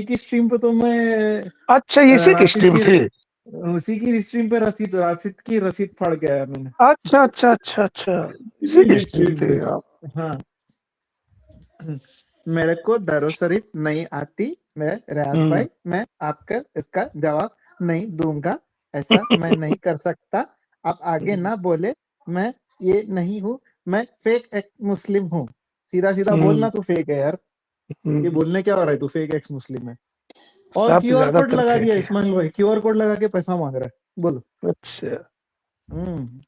की स्ट्रीम पे तो मैं अच्छा इसी की राशिद स्ट्रीम की थी। उसी की स्ट्रीम पे राशिद की रसीद फाड़ के आया मैंने। अच्छा अच्छा अच्छा अच्छा, इसी की मेरी स्ट्रीम स्ट्रीम थी पे। आप। हाँ मेरे को दरो शरीफ नहीं आती, मैं रियाज भाई मैं आपका इसका जवाब नहीं दूंगा, ऐसा मैं नहीं कर सकता। आप आगे ना बोले, मैं ये नहीं हूँ, मैं फेक एक्स मुस्लिम हूँ। सीधा सीधा बोलना तू फेक है यार, ये बोलने क्या हो रहा है तू फेक एक्स मुस्लिम है। और सब क्यूआर कोड ज्यादातर लगा फेक दिया है। इस्माइल भाई, क्यूआर कोड लगा के पैसा मांग रहा है, बोलो। अच्छा हम्म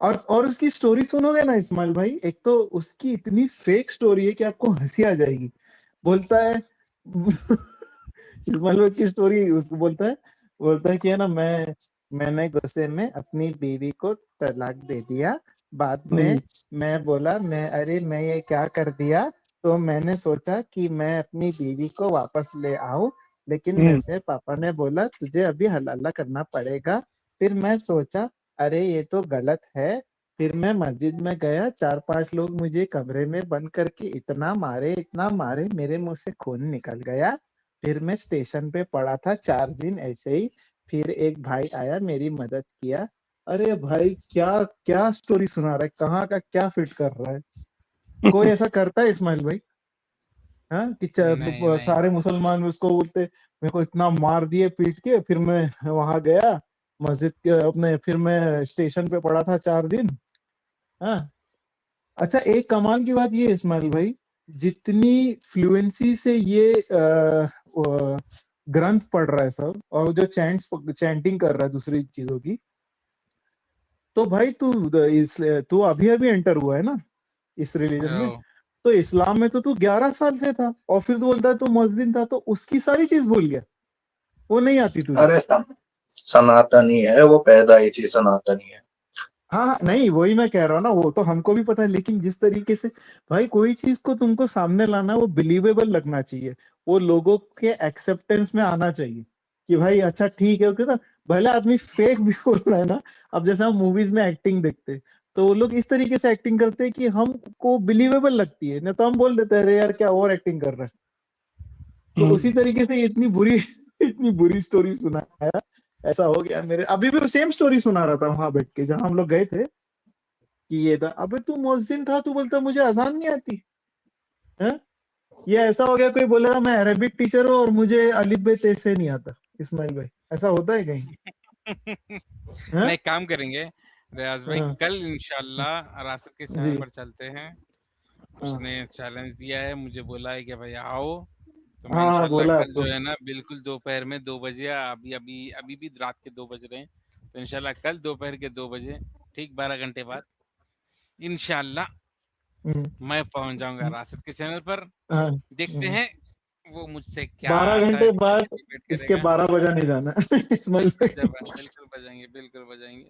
और उसकी स्टोरी सुनोगे ना इस्माइल भाई, एक तो उसकी इतनी फेक स्टोरी है कि आपको हंसी आ जाएगी। बोलता है इस्माइल भाई की स्टोरी, उसको बोलता है कि है ना मैंने गुस्से में अपनी बीवी को तलाक दे दिया। बाद में मैं बोला मैं ये क्या कर दिया, तो मैंने सोचा कि मैं अपनी बीवी को वापस ले आऊं, लेकिन मेरे से पापा ने बोला तुझे अभी हलाला करना पड़ेगा। फिर मैं सोचा अरे ये तो गलत है। फिर मैं मस्जिद में गया, 4-5 लोग मुझे कमरे में बंद करके इतना मारे मेरे मुंह से खून निकल गया। फिर मैं स्टेशन पे पड़ा था 4 दिन ऐसे ही। फिर एक भाई आया, मेरी मदद किया। अरे भाई क्या क्या स्टोरी सुना रहा है, कहाँ का क्या फिट कर रहा है? कोई ऐसा करता है इस्माइल भाई? हाँ कि नहीं नहीं सारे मुसलमान उसको बोलते मेरे को इतना मार दिए पीट के, फिर मैं वहां गया मस्जिद के अपने, फिर मैं स्टेशन पे पड़ा था 4 दिन। हाँ अच्छा एक कमाल की बात ये है इस्माइल भाई, जितनी फ्लुएंसी से ये ग्रंथ पढ़ रहा है सब, और जो चैंटिंग कर रहा है दूसरी चीजों की, तो भाई तू अभी अभी एंटर हुआ है ना इस रिलीजन में। ओ, तो इस्लाम में तो तू 11 साल से था, और फिर तू बोलता है तू मुस्लिम था, तो उसकी सारी चीज भूल गया, वो नहीं आती तुझे। अरे सनातनी है वो, पैदाइशी सनातनी है। हाँ नहीं वही मैं कह रहा हूँ ना, वो तो हमको भी पता है, लेकिन जिस तरीके से भाई कोई चीज को तुमको सामने लाना, वो बिलीवेबल लगना चाहिए, वो लोगों के एक्सेप्टेंस में आना चाहिए कि भाई अच्छा ठीक है ओके ना। भले आदमी फेक भी बोल रहा है ना, अब जैसे हम मूवीज में एक्टिंग देखते हैं, तो वो लोग इस तरीके से एक्टिंग करते हैं कि हमको बिलीवेबल लगती है, नहीं तो हम बोल देते हैं अरे यार क्या ओवर एक्टिंग कर रहा है। तो उसी तरीके से इतनी बुरी इतनी बुरी स्टोरी सुनाया। ऐसा हो गया मेरे, अभी भी सेम स्टोरी सुना रहा था वहां बैठ के जहां हम लोग गए थे, कि ये था अबे तू मुअज्जिन था, तू बोलता मुझे अजान नहीं आती है। ये ऐसा हो गया कोई बोलेगा मैं अरबिक टीचर हूँ और मुझे अलिफ बे ते से नहीं आता। इस्माइल भाई ऐसा होता है कहीं? हाँ? नहीं काम करेंगे रियाज भाई, हाँ, कल इंशाल्लाह राशिद के चैनल जी पर चलते हैं। हाँ उसने चैलेंज दिया है, मुझे बोला है कि भाई आओ, तो मैं हाँ इंशाल्लाह बोला कल आपको। जो है ना बिल्कुल दोपहर में 2 बजे, अभी अभी अभी भी रात के 2 बज रहे हैं, तो इंशाल्लाह कल दोपहर के 2 बजे ठीक 12 घंटे बाद इंशाल्लाह हम्म, मैं पहुंच जाऊंगा हम्म, राशिद के चैनल पर। हाँ, देखते हैं वो मुझसे क्या 12 घंटे क्या बाद डिबेट इसके करेगा। 12 बजा नहीं जाना इस्माइल भाई। बिल्कुल बजाएंगे, बिल्कुल बजाएंगे।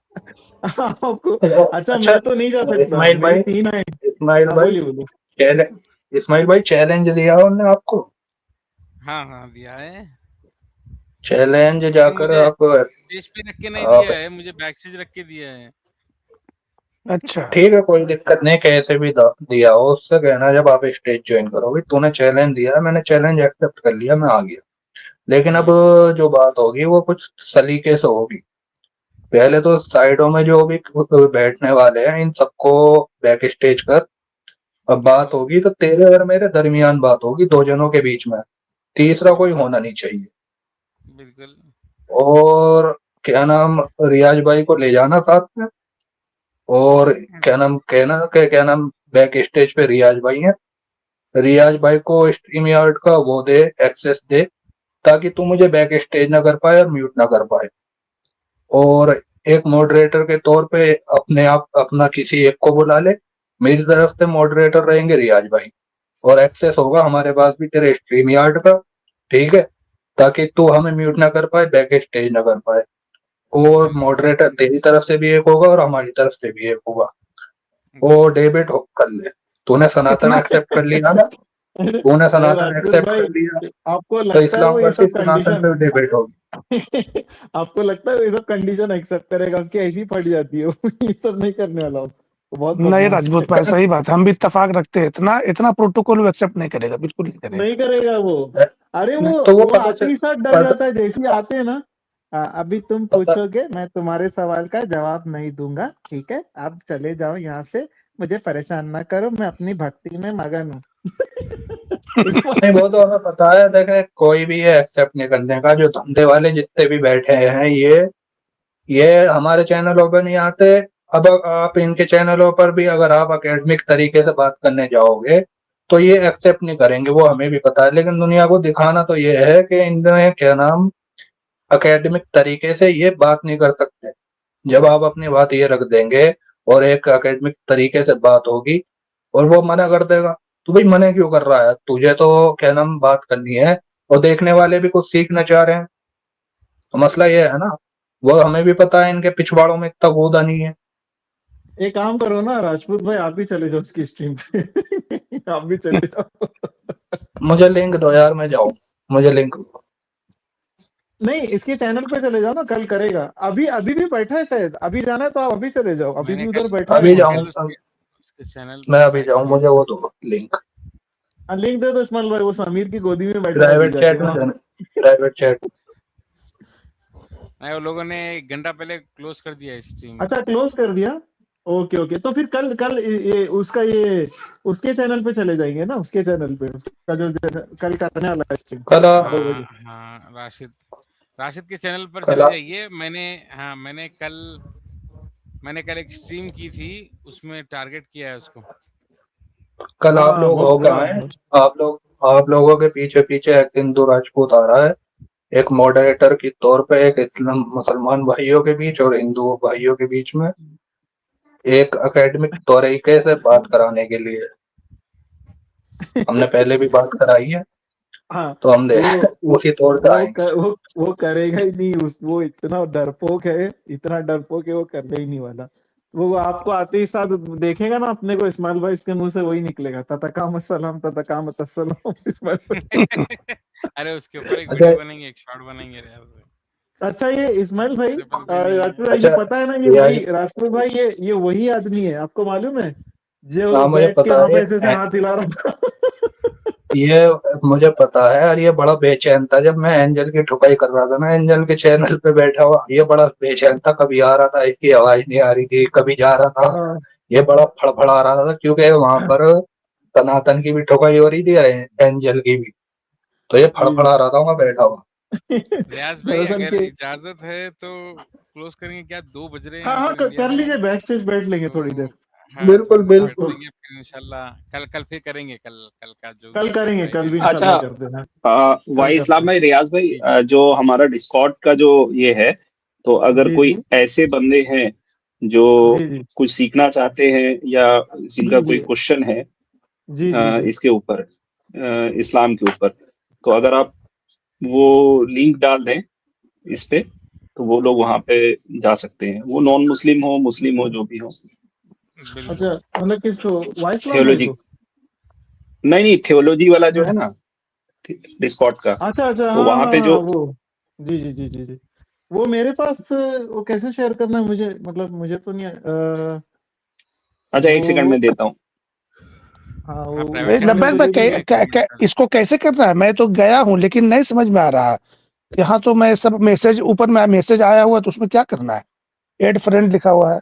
आपको अच्छा अच्छा मैं तो नहीं जा सकता, इस्माइल मेरी भाई, 3 आए। इस्माइल हाँ भाई बोलिए बोलिए। इस्माइल भाई चैलेंज दिया उन्होंने आपको? हाँ हाँ दिया है, चैलेंज लेकिन जाकर मुझे आप स्टेज पे रख के नहीं दिया है, मुझे बैक स्टेज रख के दिया है। अच्छा ठीक है, कोई दिक्कत नहीं, कैसे भी दिया हो, उससे कहना जब आप स्टेज ज्वाइन करोगे तूने चैलेंज दिया है, मैंने चैलेंज एक्सेप्ट कर लिया, मैं आ गया। लेकिन अब जो बात होगी वो कुछ सलीके से होगी। पहले तो साइडों में जो भी बैठने वाले हैं इन सबको बैक स्टेज कर, अब बात होगी तो तेरे और मेरे दरमियान बात होगी, 2 जनों के बीच में, तीसरा कोई बिल्कुल होना नहीं चाहिए। बिल्कुल। और क्या नाम, रियाज भाई को ले जाना साथ में, और क्या नाम कहना कि क्या नाम बैक स्टेज पे रियाज भाई हैं, रियाज भाई को स्ट्रीम यार्ड का वो दे, एक्सेस दे, ताकि तू मुझे बैक स्टेज ना कर पाए और म्यूट ना कर पाए। और एक मॉडरेटर के तौर पे अपने आप अपना किसी एक को बुला ले, मेरी तरफ से मॉडरेटर रहेंगे रियाज भाई, और एक्सेस होगा हमारे पास भी तेरे स्ट्रीम यार्ड का, ठीक है, ताकि तू हमें म्यूट ना कर पाए, बैक स्टेज ना कर पाए। और मॉडरेटर तेरी तरफ से भी एक होगा और हमारी तरफ से भी एक होगा। और डेबिट कर ले, तूने सनातन एक्सेप्ट कर लिया ना, तूने सनातन राजपूत एक्सेप्ट भाई, कर लिया आपको तो लगता है इस्लाम वो ये सब वर्सेस सनातन कंडीशन पे डिबेट होगी। आपको लगता है वो ये सब कंडीशन एक्सेप्ट करेगा? उसकी ऐसी फट जाती है वो ये सब नहीं करने वाला, वो बहुत नहीं बदमाश राजपूत है। भाई सही बात है, हम भी इत्तेफाक रखते हैं, इतना इतना प्रोटोकॉल वो एक्सेप्ट नहीं करेगा, बिल्कुल नहीं करेगा। नहीं करेगा वो। अरे वो तो वो वो पता आते चल ही साथ डर पता, जाता है, जैसे ही आते हैं ना, अभी तुम पता पूछोगे, मैं तुम्हारे सवाल का जवाब नहीं दूंगा, ठीक है, आप चले जाओ यहाँ से, मुझे परेशान ना करो, मैं अपनी भक्ति में मगन हूँ। नहीं वो तो हमें पता है, देखे कोई भी ये एक्सेप्ट नहीं करने का, जो धंधे वाले जितने भी बैठे हैं ये हमारे चैनलों पर नहीं आते। अब आप इनके चैनलों पर भी अगर आप एकेडमिक तरीके से बात करने जाओगे तो ये एक्सेप्ट नहीं करेंगे, वो हमें भी पता है, लेकिन दुनिया को दिखाना तो ये है कि इनमें क्या नाम एकेडमिक तरीके से ये बात नहीं कर सकते। जब आप अपनी बात ये रख देंगे और एक एकेडमिक तरीके से बात होगी और वो मना कर देगा, तो भाई मना क्यों कर रहा है? तुझे तो क्या नाम बात करनी है और देखने वाले भी कुछ सीखना चाह रहे हैं, तो मसला ये है ना, वो हमें भी पता है इनके पिछवाड़ों में इतना गोदा नहीं है। एक काम करो ना राजपूत भाई, आप भी चले जाओ उसकी स्ट्रीम पे। आप भी चले जाओ। मुझे लिंक दो यार, मैं जाऊं, मुझे लिंक दो। नहीं, इसके चैनल पे चले जाओ ना, कल करेगा। अभी अभी भी बैठा है शायद, अभी जाना है तो आप अभी चले जाओ, अभी भी उधर बैठा है। अभी जाऊं उसके चैनल मैं, अभी जाऊं, मुझे वो दो लिंक, लिंक दे दो इस्माइल भाई, वो समीर की गोदी में बैठा है प्राइवेट अभी चैट जाके में वहाँ। देना, प्राइवेट चैट। नहीं, वो लोगों ने 1 घंटा पहले क्लोज कर दिया स्ट्रीम। अच्छा, क्लोज कर दिया। ओके ओके, तो फिर कल कल ये उसका ये उसके चैनल पे चले जाएंगे ना, उसके चैनल पे उसका जो कल करने वाला है स्ट्रीम कल 2 बजे। हाँ, राशिद के चैनल पर कल चले जाइए। मैंने कल एक स्ट्रीम की थी, उसमें टारगेट किया है उसको। कल आप लोग बहुत हो बुरा कहाँ हैं? आप लोगों के पीछे पीछे एक हिंदू राजपूत आ रहा है, एक मॉडरेटर के तौर पे, एक इस्लाम मुसलमान भाइयों के बीच और हिंदू भाइयों के बीच में एक एकेडमिक तरीके से बात कराने के लिए। हमने पहले भी बात कराई है, हाँ, तो हम उसी तौर से आएंगे। वो करेगा ही नहीं, वो इतना डरपोक है, इतना डरपोक है, वो करने ही नहीं वाला। वो आपको आते ही साथ देखेगा ना अपने को, इस्माइल भाई इसके मुंह से वही निकलेगा, ततकामत सलाम, ततकामत अस्सलाम। इस्माइल भाई। अरे उसके ऊपर एक वीडियो बनेंगे, एक शॉर्ट बनेंगे यार। अच्छा, ये इस्माइल भाई, राजपूत भाई, अच्छा, ये पता है ना, ये वही राजपूत भाई, ये वही आदमी है, आपको मालूम है, जो हाँ मुझे बैठ के पता वहां पे है, ऐसे हाथ हिला रहा था। ये मुझे पता है, और ये बड़ा बेचैन था जब मैं एंजल की ठुकाई कर रहा था ना, एंजल के चैनल पे बैठा हुआ, ये बड़ा बेचैन था, कभी आ रहा था इसकी आवाज नहीं आ रही थी, कभी जा रहा था, ये बड़ा फड़फड़ा रहा था, क्योंकि वहां पर सनातन की भी ठुकाई हो रही थी और एंजल की भी, तो ये फड़फड़ा रहा था वहां बैठा हुआ। रियाज भाई, दरअसल अगर के इजाजत है तो क्लोज करेंगे क्या? 2 बज रहे हैं हाँ यहाँ हाँ, पर इंडिया कर में। लीजिए, बैक स्टेज बैठ लेंगे थोड़ी देर। हाँ, बिल्कुल थोड़ी देर बैठ बिल्कुल। लेंगे, फिर इंशाल्लाह कल फिर करेंगे। कल का जो कल करेंगे, कल भी अच्छा, इंशाल्लाह कर देना। वाई इस्लाम भाई, रियाज भाई, जो हमारा डिस्कॉर्ड का जो ये है, तो अगर जी कोई जी ऐसे बंदे हैं जो जी जी कुछ सीखना चाहते हैं या जिनका जी कोई जी क्वेश्चन है जी जी जी इसके ऊपर, इस्लाम के ऊपर, तो अगर आप वो लिंक डाल दें इस पे, तो वो लोग वहां पे जा सकते हैं, वो नॉन मुस्लिम हो मुस्लिम हो जो भी हो। अच्छा, मतलब किसको? वाइस भाई थियोलॉजी, को? नहीं थियोलॉजी वाला जो है ना डिस्कॉर्ड का, अच्छा अच्छा, तो हाँ वहां हाँ पे हाँ, जो वो जी जी जी जी जी, वो मेरे पास, वो कैसे शेयर करना है मुझे, मतलब मुझे तो नहीं अच्छा, एक वो सेकंड में देता हूँ। हाँ, हाँ, वो प्राइवेट उसका चैनल लब्बैक मेरे पे को भाई, दे दीजिए। इसको कैसे करना है? मैं तो गया हूँ लेकिन नहीं समझ में आ रहा। यहाँ तो मैं सब मैसेज, ऊपर में मैसेज आया हुआ, तो उसमें क्या करना है? एड फ्रेंड लिखा हुआ है।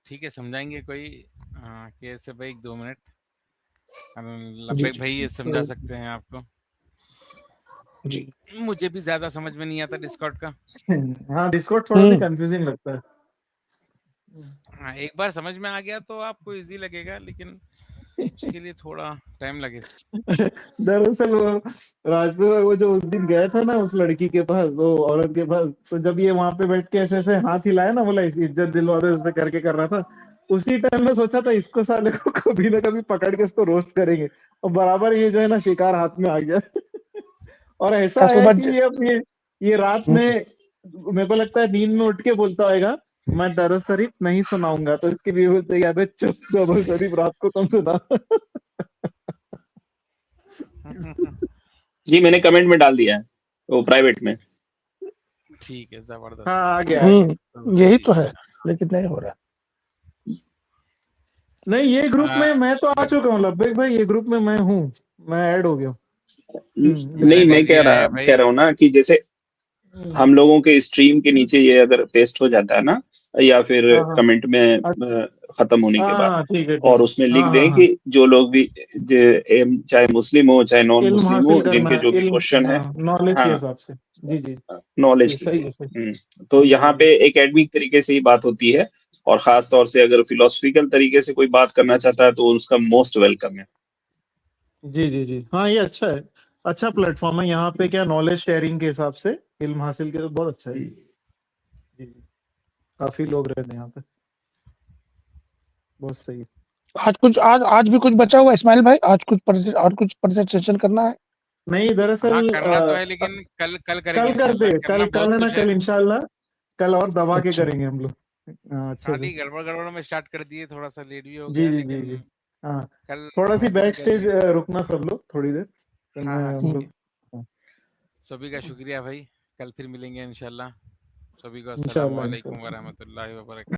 ठीक है, समझाएंगे कोई कैसे भाई, 2 मिनट। जी लब्बैक जी भाई ये समझा सकते हैं आपको। जी मुझे भी ज्यादा समझ में नहीं आता डिस्कॉर्ड का। हाँ, डिस्कॉर्ड थोड़ा सा कंफ्यूजिंग लगता है। हाँ, एक बार समझ में आ गया तो आपको इजी लगेगा, लेकिन उसके लिए थोड़ा टाइम लगेगा। दरअसल वो राजपूत वो जो उस दिन गया था ना उस लड़की के पास, वो औरत के पास, तो जब ये वहां पे बैठ के ऐसे ऐसे हाथ हिलाया ना, बोला इज्जत दिलवा दो इससे करके कर रहा था, उसी टाइम में सोचा था इसको साले को कभी ना कभी पकड़ के इसको रोस्ट करेंगे, और बराबर ये जो है ना शिकार हाथ में आ गया। और ऐसा असद है भाई कि अब ये रात में मेरे को लगता है नींद में उठ के बोलता होगा मैं दरस शरीफ नहीं सुनाऊंगा, तो इसकी भी बोलते याद है चुप दरस शरीफ रात को तुम सुना। जी मैंने कमेंट में डाल दिया है वो प्राइवेट में। ठीक है, जबरदस्त। हाँ आ गया, आ गया। यही तो है, लेकिन नहीं हो रहा। नहीं ये ग्रुप में मैं तो आ चुका हूँ लब्बेक भाई, ये ग्रुप में मैं हूँ, मैं ऐड हो गया हूँ। नहीं मैं कह रहा हूँ ना कि जैसे हम लोगों के स्ट्रीम के नीचे ये अगर पेस्ट हो जाता है ना, या फिर कमेंट में खत्म होने के बाद, ठीक है, और उसमें लिख दें कि जो लोग भी चाहे मुस्लिम हो चाहे नॉन मुस्लिम हो, जिनके जो भी क्वेश्चन है नॉलेज के हिसाब से। जी जी नॉलेज सही है, सही। तो यहाँ पे एकेडमिक तरीके से ही बात होती है, और खास तौर से अगर फिलोसफिकल तरीके से कोई बात करना चाहता है तो उसका मोस्ट वेलकम है। जी जी जी हाँ, ये अच्छा है, अच्छा प्लेटफॉर्म है यहाँ पे, क्या नॉलेज शेयरिंग के हिसाब से इल्म हासिल के, तो बहुत अच्छा है। जी काफी लोग रहते हैं यहाँ पे, बहुत सही है। आज भी कुछ बचा हुआ इस्माइल भाई, आज कुछ प्रेजेंटेशन करना है? नहीं दरअसल हाँ, करना तो है, लेकिन कल करेंगे। कल है ना, कल इंशाल्लाह कल और दबा के करेंगे हम लोग। अच्छा खाली गड़बड़ में स्टार्ट कर दिए, थोड़ा सा लेट भी हो जी गया, जी जी लेकिन जी हाँ, कल थोड़ा सी बैक कर स्टेज लेंगे। रुकना सब लोग थोड़ी देर, हाँ, हम लोग। सभी का शुक्रिया भाई, कल फिर मिलेंगे इंशाल्लाह। सभी को अस्सलाम इंशाल्लाह वालेकुम व रहमतुल्लाहि व बरकातहू।